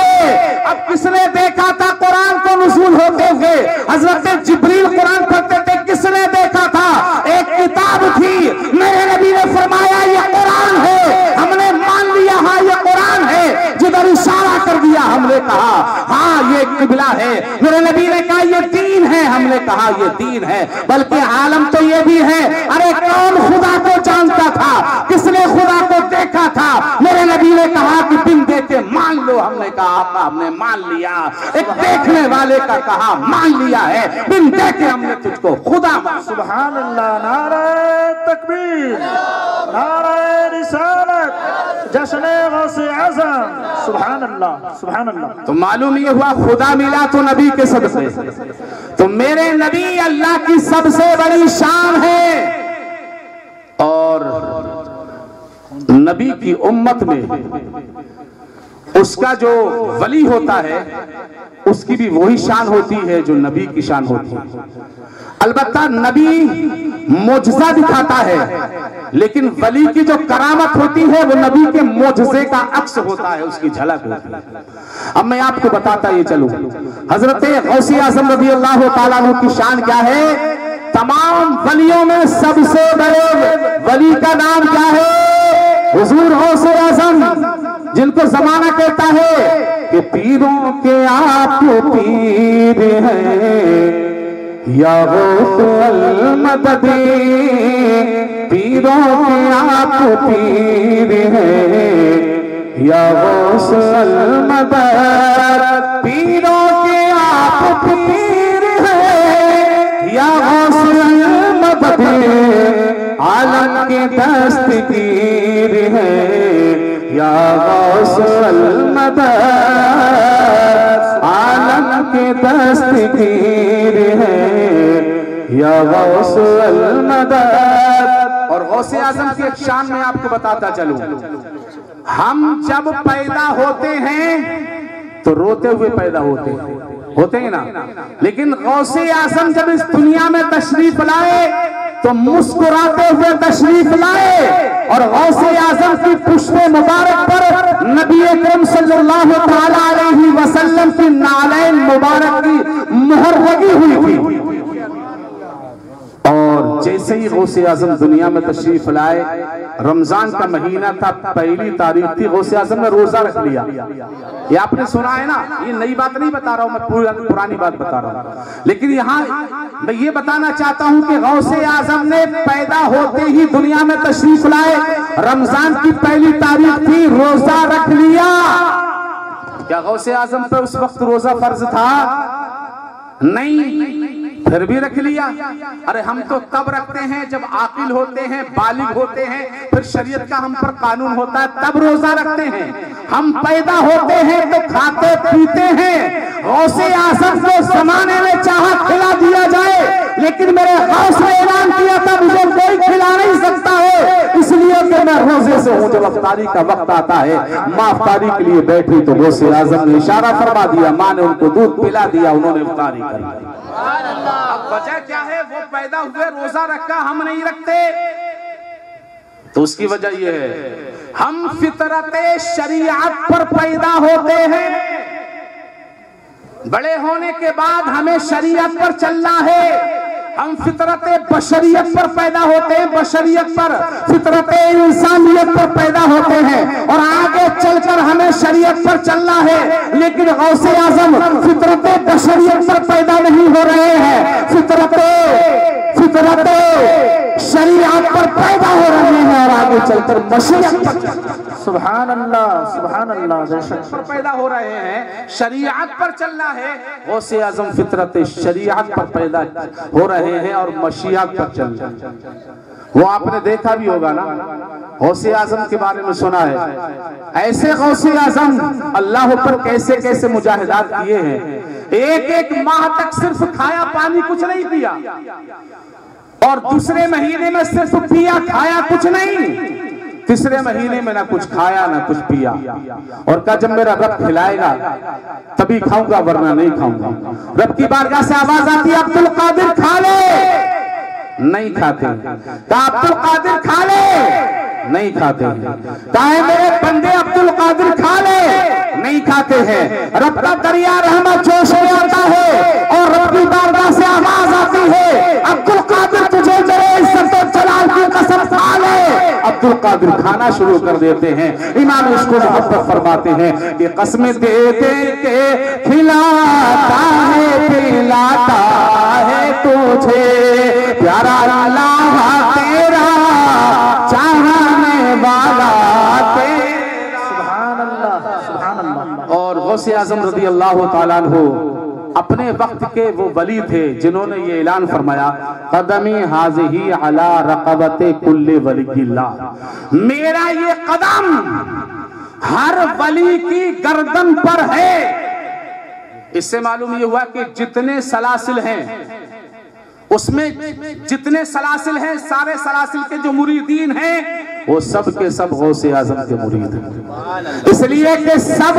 S3: अब किसने देखा था कुरान को नुज़ूल होते हुए? हजरत जिब्रील कुरान पढ़ते थे, किसने देखा था? एक किताब थी, मेरे नबी ने फरमाया ये कुरान है, हमने मान लिया हाँ ये कुरान है। जिधर इशारा कर दिया हमने कहा हाँ ये क़िबला है। मेरे नबी ने कहा ये दीन है, हमने कहा ये दीन है। बल्कि आलम तो ये भी है, अरे कौन खुदा को जानता था, किसने खुदा को देखा था? मेरे नबी ने कहा कि बिन देखे मान लो, हमने कहा हमने मान लिया। एक देखने वाले का कहा मान लिया है, बिन देखे हमने तुझको खुदा।
S4: सुभान अल्लाह, नारे तकबीर, नारे रिसालत, जश्न गौसे आज़म, सुभान अल्लाह, सुभान अल्लाह।
S3: तो मालूम ये हुआ खुदा मिला तो नबी के सदक़े। तो मेरे नबी अल्लाह की सबसे बड़ी शान है। और नबी की उम्मत में उसका जो वली होता है उसकी भी वही शान होती है जो नबी की शान होती है। अलबत्ता नबी मोजज़ा दिखाता है, लेकिन वली की जो करामत होती है वो नबी के मोजज़े का अक्स होता है, उसकी झलक होती है। अब मैं आपको बताता ये चलूं, हजरत गौसे आज़म रज़ी अल्लाह तआला अन्हु की शान क्या है? तमाम वलियों में सबसे बड़े वली का नाम क्या है? हुजूर गौसे आज़म, जिनको जमाना कहता है कि पीरों के आप पीर हैं या गौस अल मदद, पीरों के आप पीर हैं या गौस अल मदद, पीरों के आप पीर हैं या गौस अल मदद, आलम के दस्तगीर हैं या गौस अल मदद, आलम के दस्तगीर हैं या गौस अल मदद। और गौसे आज़म की एक शान में आपको बताता चलूं, हम जब पैदा होते हैं तो रोते हुए पैदा होते हैं ना, लेकिन गौसे आज़म जब इस दुनिया में तशरीफ लाए तो मुस्कुराते हुए तशरीफ लाए। और गौसे आज़म की पुश्ते मुबारक पर नबी अकरम सल्लल्लाहु तआला अलैहि वसल्लम की नालैन मुबारक की मुहर लगी हुई थी। और जैसे ही गौसे आज़म दुनिया में तशरीफ लाए, रमजान का महीना था, पहली तारीख थी, गौसे आज़म ने रोजा रख लिया। ये आपने सुना है ना, ये नई बात नहीं बता रहा हूं मैं, पुरानी बात बता रहा हूं। लेकिन यहाँ मैं ये बताना चाहता हूं कि गौसे आज़म ने पैदा होते ही दुनिया में तशरीफ लाए, रमजान की पहली तारीख थी, रोजा रख लिया। क्या गौसे आज़म पे उस वक्त रोजा फर्ज था? नहीं, फिर भी रख लिया। अरे हम तो तब रखते हैं जब आकिल होते हैं, बालिग होते हैं, फिर शरीयत का हम पर कानून होता है, तब रोजा रखते हैं। हम पैदा होते हैं तो खाते पीते हैं। गौसे आज़म को जमाने में चाहा खिला दिया जाए, लेकिन मेरे गौस ने ऐलान किया था मुझे कोई खिला नहीं सकता है, इसलिए कि मैं रोजे से हूँ। जब अफ्तारी का वक्त आता है, माँ अफ्तारी के लिए बैठी तो गौसे आजम ने इशारा फरमा दिया, माँ ने उनको दूध पिला दिया, उन्होंने अफ्तारी कर ली। अब वजह क्या है? वो पैदा हुए, रोजा रखा, हम नहीं रखते। तो उसकी वजह यह है, हम फितरते शरीयत पर पैदा होते हैं। बड़े होने के बाद हमें शरीयत पर चलना है। हम फितरते बशरियत पर पैदा होते हैं, बशरियत पर, फितरते इंसानियत पर पैदा होते हैं और आगे चलकर हमें शरीयत पर चलना है। लेकिन गौसे आजम फितरते बशरियत पर पैदा नहीं हो रहे हैं, फितरते शरीयत पर पैदा हो रहे हैं और आगे चलकर बशरियत पर,
S4: सुभान अल्लाह, सुभान अल्लाह,
S3: पर पैदा हो रहे हैं। शरीयत पर चलना है। गौसे आजम फितरत शरीयत पर पैदा हो रहे हैं और मशीयत पर चल रहे हैं। वो आपने देखा भी होगा ना, गौसे आजम के बारे में सुना है। ऐसे गौसे आजम अल्लाह पर कैसे कैसे मुजाहिदात किए हैं। एक माह तक सिर्फ खाया पानी, कुछ नहीं पिया, और दूसरे महीने में सिर्फ पिया खाया, कुछ नहीं। तीसरे महीने में ना कुछ खाया ना कुछ पिया, और कहा जब मेरा रब खिलाएगा तभी खाऊंगा, वरना नहीं खाऊंगा। रब की बारगाह से आवाज आती है, अब्दुल कादिर खा ले, नहीं खाते। कहा अब्दुल कादिर खा ले, नहीं खाते। कहा मेरे बंदे अब्दुल कादिर खा ले, नहीं खाते हैं। रब का दरिया रहमत जोश में आता है और रब की बारगाह से आवाज आती है, अब्दुल कादिर तुझे मेरे इज्जत और जलाल की कसम खा ले। अब्दुल कादिर खाना शुरू कर देते हैं। इमाम इसको मोहब्बत फरमाते हैं कि कसमें दे दे के खिलाता है, पिलाता है तुझे प्यारा अल्लाह तेरा, चाहने वाला तेरा।
S4: सुभान अल्लाह, सुभान अल्लाह।
S3: और गौसे आजम रज़ी अल्लाह ताला अन्हु अपने वक्त के वो वली थे जिन्होंने ये ऐलान फरमाया, कदमी हाज़िही अला रक़बते कुल्ले वलिय्यिल्लाह, मेरा ये कदम हर वली की गर्दन पर है। इससे मालूम ये हुआ कि जितने सलासिल हैं उसमें जितने सलासिल हैं, सारे सलासिल के जो मुरीदीन हैं वो सब के सब गौसे आजम के मुरीद हैं। इसलिए कि सब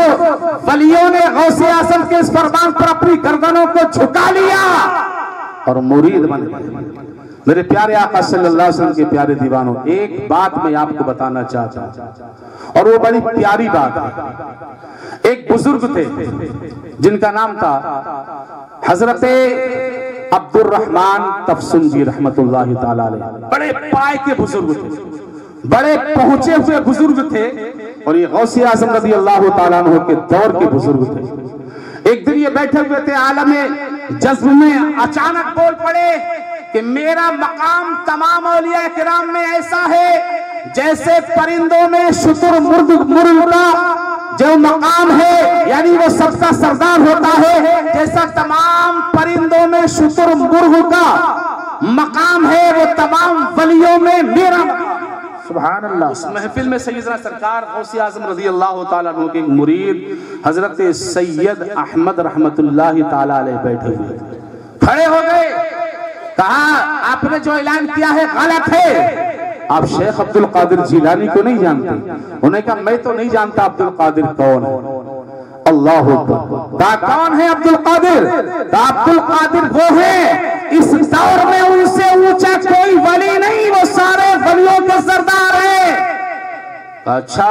S3: वलियों ने गौसे आजम के इस फरमान पर अपनी गर्दनों को झुका लिया और मुरीद बन गए। मेरे प्यारे आका सल्लल्लाहु अलैहि वसल्लम के प्यारे दीवानों, एक बात मैं आपको बताना चाहता हूं और वो बड़ी प्यारी बात है। एक बुजुर्ग थे जिनका नाम था हजरते अब्दुल रहमान तफसून जी रहमतुल्लाहि ताला अलैह। बड़े पाए के बुजुर्ग थे, बड़े पहुंचे हुए बुजुर्ग थे और ये गौसे आज़म रज़ी अल्लाह ताला अन्हु के दौर के बुजुर्ग थे। एक दिन ये बैठे हुए थे आलमे जज्ब में, अचानक बोल पड़े कि मेरा मकाम तमाम औलिया किराम में ऐसा है जैसे परिंदों में शुतुरमुर्ग का जो मकाम है, यानी वो सबका सरदार होता है, जैसा तमाम परिंदों में शुतुरमुर्ग का मकाम है, वो तमाम वलियों में मेरा।
S4: सुभान अल्लाह।
S3: उस महफिल में सैयदना सरकार गौसे आज़म रज़ी अल्लाह ताला अन्हु के मुरीद हजरत सैयद अहमद रहमतुल्लाहि ताला अलैह बैठे हुए खड़े हो गए। कहा आपने जो ऐलान किया है गलत है। आप शेख अब्दुल कादिर जिलानी को नहीं जानते? उन्होंने कहा मैं तो नहीं जानता अब्दुल कादिर कौन है। अल्लाह अकबर। कौन है अब्दुल कादिर? अब्दुल कादिर वो है इस दौर में उनसे ऊंचा कोई वली नहीं, वो सारे वलियों के सरदार है। अच्छा,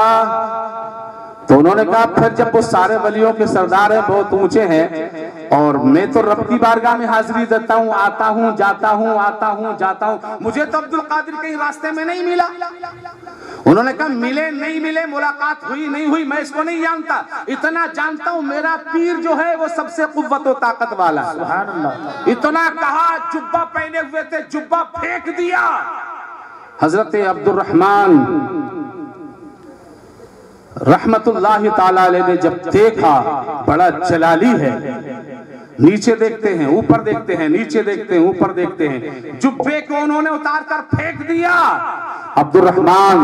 S3: तो उन्होंने कहा फिर जब वो सारे वलियों के सरदार हैं, बहुत ऊंचे हैं, और मैं तो रब की बारगाह में हाजिरी देता हूँ, आता हूँ जाता हूँ, आता हूँ जाता हूँ, मुझे तो अब्दुल कादिर कहीं रास्ते में नहीं मिला। उन्होंने कहा मिले नहीं मिले, मुलाकात हुई नहीं हुई, मैं इसको नहीं जानता, इतना जानता हूँ मेरा पीर जो है वो सबसे कुव्वत और ताकत वाला।
S4: सुभान अल्लाह।
S3: इतना कहा, जुब्बा पहने हुए थे, जुब्बा फेंक दिया। हजरत अब्दुल रहमान रहमतुल्लाहि ताला अलैह ने जब देखा, बड़ा जलाली है, नीचे देखते हैं ऊपर देखते हैं, नीचे देखते हैं ऊपर देखते हैं, जुब्बे को उन्होंने उतार कर फेंक दिया। अब्दुल रहमान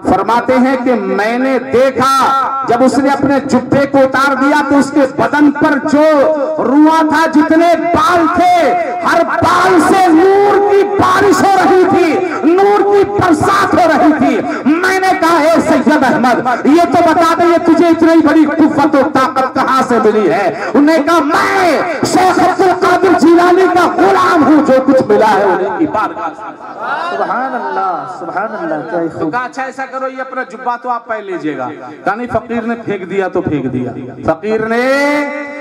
S3: फरमाते हैं कि मैंने देखा जब उसने अपने जुब्बे को उतार दिया तो उसके बदन पर जो रुआ था, जितने बाल थे, हर बाल से नूर की बारिश हो रही थी, नूर की बरसात हो रही थी। मैंने कहा हे सैयद अहमद, ये तो बता दे ये तुझे इतनी बड़ी कुव्वत और ताकत कहां से मिली है? उन्होंने कहा मैं शेख अब्दुल कादिर जिलानी का गुलाम हूं, जो कुछ मिला है उन्हीं की बारगाह से।
S4: सुभान अल्लाह, सुभान अल्लाह। क्या ही
S3: तो
S4: खूब।
S3: कहा अच्छा ऐसा करो, ये अपना जुब्बा तो आप पहन लीजिएगा। कहा नहीं, फकीर ने फेंक दिया तो फेंक दिया, फकीर ने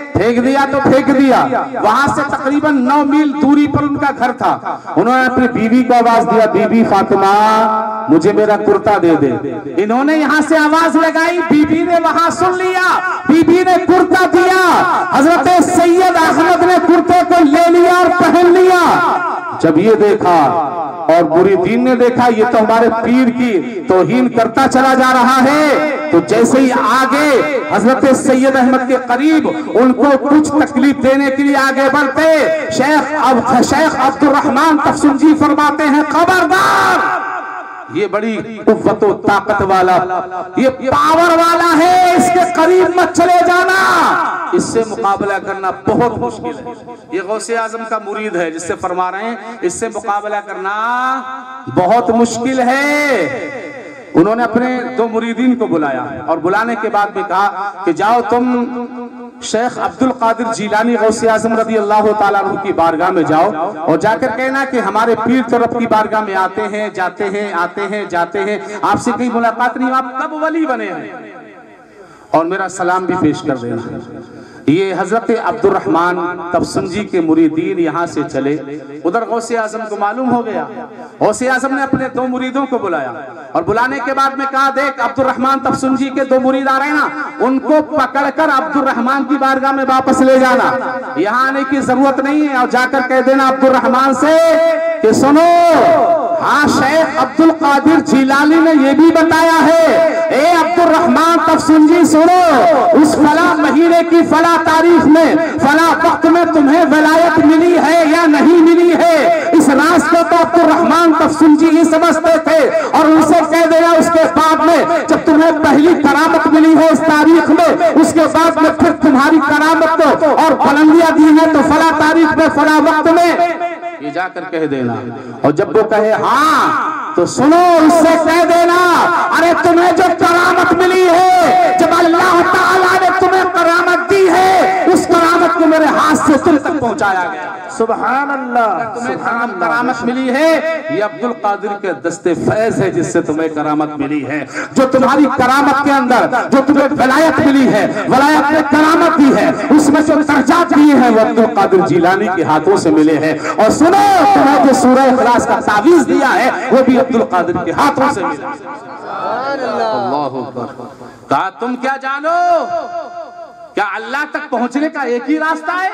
S3: फेंक दिया तो फेंक दिया। वहां से तकरीबन 9 मील दूरी पर उनका घर था। उन्होंने अपनी बीवी को आवाज दिया, बीबी फातिमा मुझे मेरा कुर्ता दे दे। इन्होंने यहाँ से आवाज लगाई, बीबी ने वहां सुन लिया, बीबी ने कुर्ता दिया। हजरत सैयद अहमद ने कुर्ते को ले लिया और पहन लिया। जब ये देखा और मुरीदीन ने देखा ये तो हमारे पीर की तौहीन करता चला जा रहा है, तो जैसे ही आगे हजरत सैयद अहमद के करीब उनको कुछ तकलीफ देने के लिए आगे बढ़ते, शेख अब्दुल रहमान तफसीजी फरमाते हैं खबरदार, ये बड़ी कुव्वत और ताकत वाला, ये पावर वाला है, इसके करीब मत चले जाना, इससे मुकाबला करना बहुत मुश्किल है। ये गौसे आजम का मुरीद है जिससे फरमा रहे हैं, इससे मुकाबला करना बहुत मुश्किल है। उन्होंने अपने 2 मुरीदीन को बुलाया और बुलाने के बाद में कहा कि जाओ तुम शेख अब्दुल कादिर जिलानी गौसे आजम रज़ी अल्लाह ताला अन्हु की बारगाह में जाओ और जाकर कहना कि हमारे पीर तो रब की बारगाह में आते हैं, जाते हैं, आते हैं, जाते हैं, आपसे कहीं मुलाकात नहीं, आप कब वली बने हैं, और मेरा सलाम भी पेश कर देना। ये हजरत अब्दुल रहमान तफसीजी के मुरीदीन यहाँ से चले, उधर गौसे आजम को मालूम हो गया। गौसे आजम ने अपने 2 मुरीदों को बुलाया और बुलाने के बाद में कहा देख अब्दुल रहमान तफसीजी के 2 मुरीद आ रहे हैं ना, उनको पकड़कर अब्दुल रहमान की बारगाह में वापस ले जाना, यहाँ आने की जरूरत नहीं है, और जाकर कह देना अब्दुल रहमान से कि सुनो, हाँ शेख अब्दुल कादिर जिलानी ने ये भी बताया है, ए अब्दुल रहमान तफसीजी सुनो, उस फला महीने की फला तारीख में फला वक्त में तुम्हें विलायत मिली है या नहीं मिली है, इस राज को तो अब्दुल रहमान तफसीजी ही समझते थे, और उनसे कह देना उसके बाद में जब तुम्हें पहली करामत मिली है इस तारीख में, उसके बाद में फिर तुम्हारी करामत को और बुलंदियां दी है तो फला तारीख में फला वक्त में, ये जाकर कह देना। और जब वो कहे हाँ तो सुनो, उससे कह देना अरे तुम्हें जो करामत मिली है, जब अल्लाह ताला ने तुम्हें करामत दी है, उस करामत को मेरे हाथ से तुम तक पहुंचाया गया।
S4: सुभान अल्लाह,
S3: तुम्हें करामत मिली है, ये अब्दुल कादिर के दस्ते फैज है जिससे तुम्हें करामत मिली है। जो तुम्हारी करामत के अंदर जो तुम्हें वलायत मिली है, वलायत ने करामत दी है, उसमें जो दर्जात दिए हैं वो अब्दुल कादिर जिलानी के हाथों से मिले हैं। और सुनो, तुम्हें जो सूरह इखलास का तावीज दिया है वो भी अब्दुल कादिर के हाथों से मिला। अल्लाहु अकबर। कहा तुम क्या जानो, क्या अल्लाह तक पहुंचने का एक ही रास्ता है?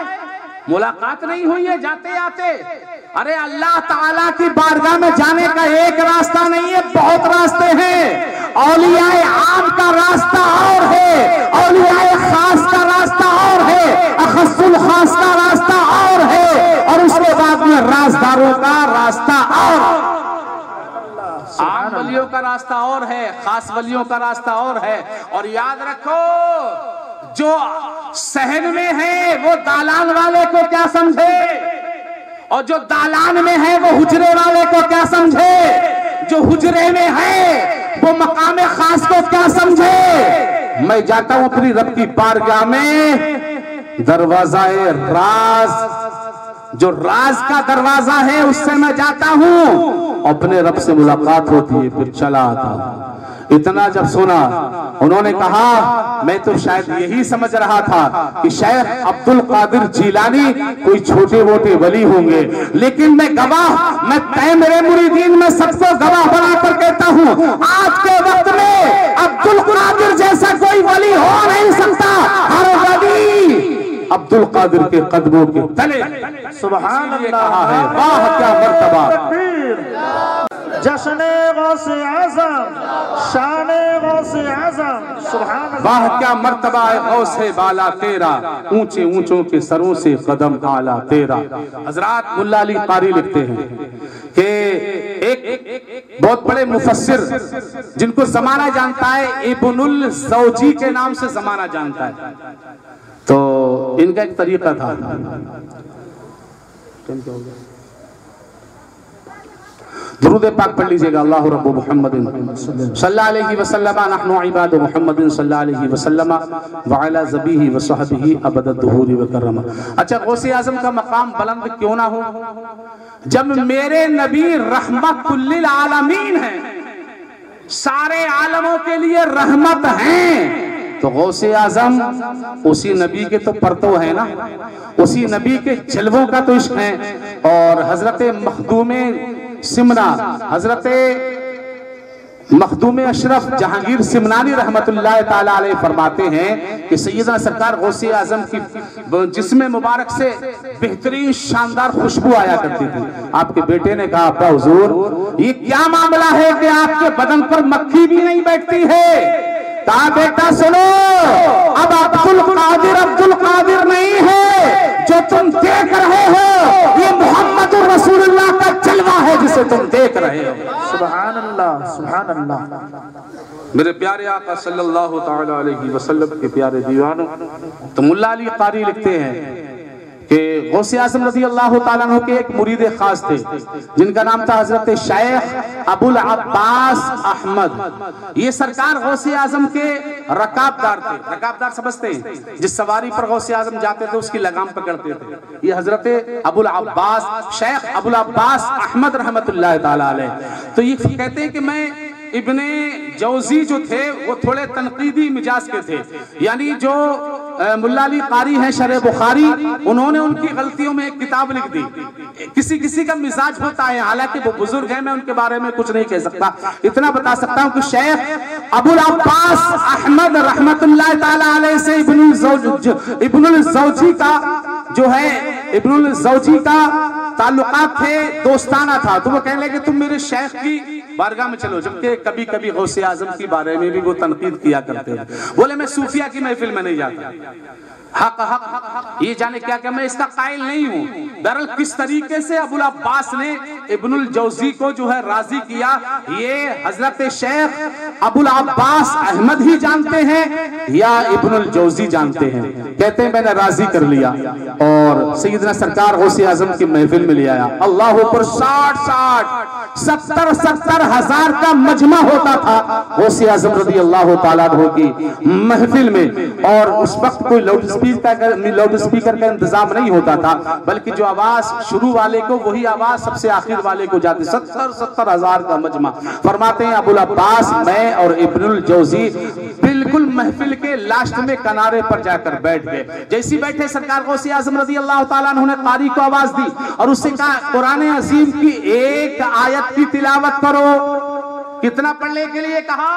S3: मुलाकात नहीं हुई है जाते आते? अरे अल्लाह ताला की बारगाह में जाने का एक रास्ता नहीं है, बहुत रास्ते हैं। औलियाए आम का रास्ता और है, औलियाए खास का रास्ता और है, अखस्सुल खास का रास्ता और है, और उसके बाद में राजदारों का रास्ता और, आम वलियों का रास्ता और है, खास वलियों का रास्ता और है। और याद रखो, जो सहन में है वो दालान वाले को क्या समझे, और जो दालान में है वो हुजरे वाले को क्या समझे, जो हुजरे में है वो मकामे खास को क्या समझे। मैं जाता हूं अपनी रब की बारगाह में, दरवाज़ाए राज, जो राज का दरवाजा है उससे मैं जाता हूं, अपने रब से मुलाकात होती है, फिर चला आता हूं। इतना जब सुना, उन्होंने कहा मैं तो शायद यही समझ रहा था कि शेख अब्दुल कादिर जिलानी कोई छोटे मोटे वली होंगे, लेकिन मैं गवाह, मैं तय मेरे मुरीदीन में सबको गवाह बनाकर कहता हूं, आज के वक्त में अब्दुल कादिर जैसा कोई वली हो नहीं सकता। हर वली अब्दुल कादिर के कदमों के तले।
S4: सुभान
S3: अल्लाह है, वाह क्या मर्तबा।
S4: जश्ने गौसे आज़म, शाने गौसे आज़म, सुभान अल्लाह,
S3: वाह क्या मर्तबा है गौसे बाला तेरा, ऊंचे ऊंचों के सरों से कदम आला तेरा। हजरत मुल्ला अली कारी लिखते हैं कि एक बहुत बड़े मुफस्सिर जिनको जमाना जानता है, इब्नुल ज़ौजी के नाम से जमाना जानता है, तो इनका एक तरीका था, दुरूद पाक पढ़ लीजिएगा। अल्लाहु रब्बु मुहम्मदिन सल्लल्लाहु अलैहि वसल्लम नहनु इबादु मुहम्मदिन सल्लल्लाहु अलैहि वसल्लम व अला ज़बीही व सहबिही अबद दुहूरी व करम। अच्छा, गौसे आज़म का मकाम बुलंद क्यों ना हो जब मेरे नबी रहमतुल लिल आलमीन हैं, सारे आलमों के लिए रहमत हैं। तो गौसे आजम उसी नबी के तो परतो है ना, उसी नबी के जलवों का तो इश्क है। और हजरत मखदूमे सिमना, हजरत मखदूम अशरफ जहांगीर सिमनानी रहमतुल्लाह ताला अलैह फरमाते हैं कि सैयदना सरकार गौसे आजम की जिस्म मुबारक से बेहतरीन शानदार खुशबू आया करती थी। आपके बेटे ने कहा, अब्बा हुजूर ये क्या मामला है कि आपके बदन पर मक्खी भी नहीं बैठती है? कहा, बेटा सुनो, अब अब्दुल कादिर नहीं है जो तुम देख रहे हो, ये मोहम्मद रसूलुल्लाह का जलवा है जिसे तुम देख रहे हो।
S4: सुभान अल्लाह, सुभान अल्लाह।
S3: मेरे प्यारे आका सल्लल्लाहु ताला अलैहि वसल्लम के प्यारे दीवानों, तो मुल्ला अली कारी लिखते हैं कि गौसे आज़म रज़ी अल्लाह ताला अन्हु के एक मुरीद खास थे जिनका नाम था हजरत शेख अबुल अब्बास अहमद। ये सरकार गौसे आज़म के रकाबदार थे। रकाबदार समझते हैं, जिस सवारी पर गौसे आज़म जाते थे उसकी लगाम पकड़ते थे। ये हजरत अबुल अब्बास शेख अबुल अब्बास अहमद रहमतुल्लाह ताला अलैह। तो ये कहते हैं कि मैं इब्ने जौजी जो थे वो थोड़े तनकीदी मिजाज के थे, यानी जो मुल्ला अली कारी हैं शरह बुखारी, उन्होंने उनकी गलतियों में एक किताब लिख दी। किसी किसी का मिजाज होता है, हालांकि वो बुजुर्ग हैं, मैं उनके बारे में कुछ नहीं कह सकता। इतना बता सकता हूं कि शेख अबुल अब्बास अहमद रहमतुल्लाह ताला अलैह से इब्नुल जौजी का जो है, इब्नुल जौजी का ताल्लुकात थे, दोस्ताना था। तो वो कहने लगे तुम मेरे शेख की बारगाह में चलो, जबकि कभी कभी गौसे आजम के बारे में भी वो तनकीद किया करते थे। बोले मैं सूफिया की महफिल में नहीं जाता, हक हक हक ये जाने क्या क्या, मैं इसका कायल नहीं हूँ। दरअसल किस तरीके से अबुल अब्बास ने इब्नुल जौजी को जो है राजी किया, ये हजरत शेख अबुल अब्बास अहमद ही जानते हैं या इब्नुल जौजी जानते हैं। कहते हैं मैंने राजी कर लिया और सैयदना सरकार गौसे आजम की महफिल में ले आया। अल्लाह पर 60-70 हजार का मजमा होता था गौसे आजम रज़ी अल्लाह ताला अन्हु की महफिल में। और उस वक्त कोई लाउड स्पीकर का इंतजाम नहीं होता था, बल्कि जो आवाज शुरू वाले को वही आवाज सबसे आखिर वाले को जाती। 70 हजार का मजमा। फरमाते हैं अबुल अब्बास, मैं और इब्नुल जौजी बिल्कुल महफिल के लास्ट में किनारे पर जाकर बैठ गए। जैसी बैठे सरकार गौसे आजम रज़ी अल्लाह ताला अन्हु ने कारी को आवाज दी और उससे कहा, कुरान अजीम की एक आयत की तिलावत करो। कितना पढ़ने के लिए कहा?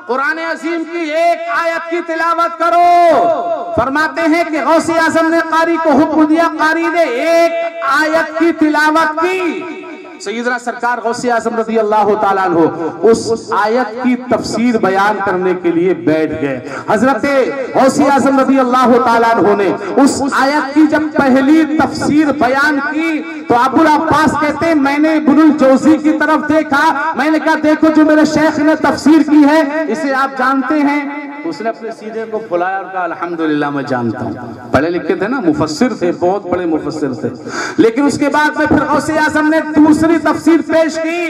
S3: कुरान अजीम की एक आयत की तिलावत करो। फरमाते हैं कि गौसे आजम ने कारी को हुक्म दिया, कारी ने एक आयत की तिलावत की। सैयदना सरकार गौसे आजम रज़ी अल्लाह ताला अन्हु उस आयत की तफसीर बयान करने के लिए बैठ गए। हजरत गौसे आजम रज़ी अल्लाह ताला अन्हु ने उस आयत की जब पहली तफसीर बयान की तो अबुल अब्बास कहते हैं मैंने इब्नुल जौजी की तरफ देखा, मैंने कहा देखो जो मेरे शेख ने तफसीर की है इसे आप जानते हैं? उसने अपने सीने को फुलाया और कहा अल्हम्दुलिल्लाह मैं जानता हूँ। पढ़े लिखे थे ना, मुफस्सिर थे, बहुत बड़े मुफस्सिर थे। लेकिन उसके बाद में फिर गौसे आज़म ने दूसरी तफसीर पेश की,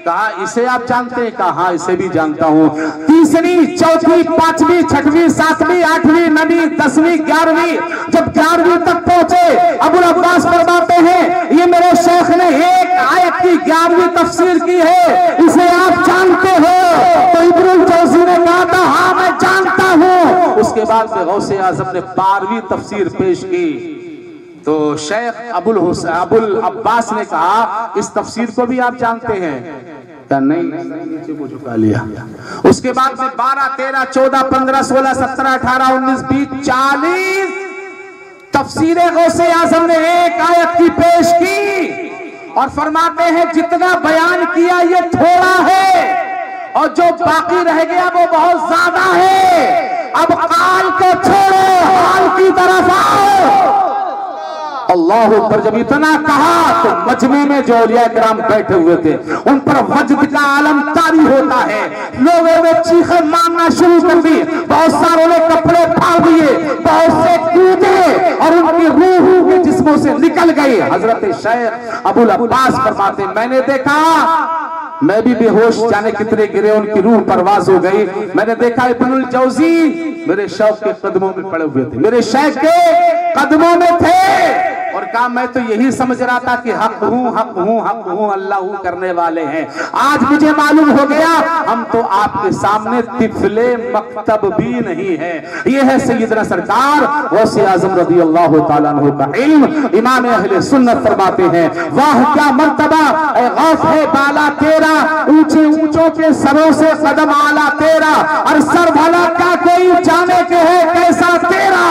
S3: कहा इसे आप जानते हैं? कहा हाँ इसे भी जानता हूँ। तीसरी, चौथी, पांचवी, छठवीं, सातवीं, आठवीं, नवीं, 10वीं, 11वीं, जब 11वीं तक पहुंचे अबुल अब्बास फरमाते हैं ये मेरे शेख ने एक आयत की 11वीं तफसीर की है, इसे आप जानते हो? तो इब्नुल जौजी ने कहा था हाँ मैं जानता हूँ। उसके बाद में गौसे आज़म ने 12वीं तफसीर पेश की तो शेख अबुल अब्बास ने कहा इस तफसीर को भी आप जानते हैं? क्या नहीं, नीचे को झुका लिया। उसके बाद में 12, 13, 14, 15, 16, 17, 18, 19, 20, 40 तफसीरें गौसे आज़म ने एक आयत की पेश की और फरमाते हैं जितना बयान किया ये थोड़ा है और जो बाकी रह गया वो बहुत ज्यादा है। अब काल को छोड़ो, हाल की तरफ आओ अल्लाह अकबर। जब इतना कहा तो मजमे में जो औलिया किराम बैठे हुए थे उन पर वजद का आलम तारी होता है। लोगों ने चीखें मारना शुरू कर दी, बहुत सारों ने कपड़े फाड़ दिए, बहुत से कूदे और उनकी रूह के जिस्मों से निकल गई। हजरत शेख अबुल अब्बास फरमाते मैंने देखा, मैं भी बेहोश, जाने कितने गिरे, उनकी रूह परवाज हो गई। मैंने देखा इब्नुल जौजी मेरे शौक के कदमों में पड़े हुए थे, मेरे शेख के कदमों में थे और कहा मैं तो यही समझ रहा था कि हक हूँ हक हूँ हक हूँ, अल्लाह करने वाले हैं। आज मुझे मालूम हो गया हम तो आपके सामने तिफले मकतब भी नहीं है। ये है सैयदना सरकार गौसे आजम रज़ी अल्लाह तआला अन्हु का इल्म। इमाम अहले सुन्नत फरमाते हैं वाह क्या मर्तबा ए गौस है बाला तेरा, ऊंचे ऊंचों के सरों से कदम आला तेरा, और सर भला क्या कोई जाने के है कैसा तेरा।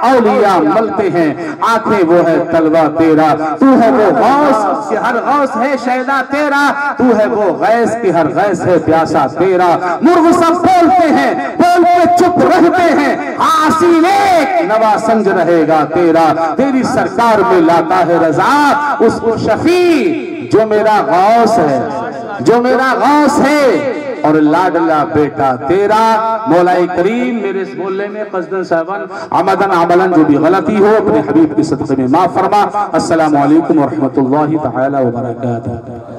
S3: औलिया मलते हैं आंखें वो है तलवा तेरा, तू है वो गौस कि हर गौस है शैदा तेरा, तू है वो गैस कि हर गैस है प्यासा तेरा। मुर्ग सब बोलते हैं बोल के चुप रहते हैं, हासिल एक नवा संग रहेगा तेरा। तेरी सरकार में लाता है रजा उसको शफी जो मेरा गौस है, जो मेरा गौस है और लाडला बेटा तेरा। मौलाई करीम मेरे इस बोलने में कस्दन साहबन आमदन अमलन जो भी गलती हो अपने हबीब की सदक़े में माफ फरमा। अस्सलामु अलैकुम व रहमतुल्लाहि तआला व बरकातहू।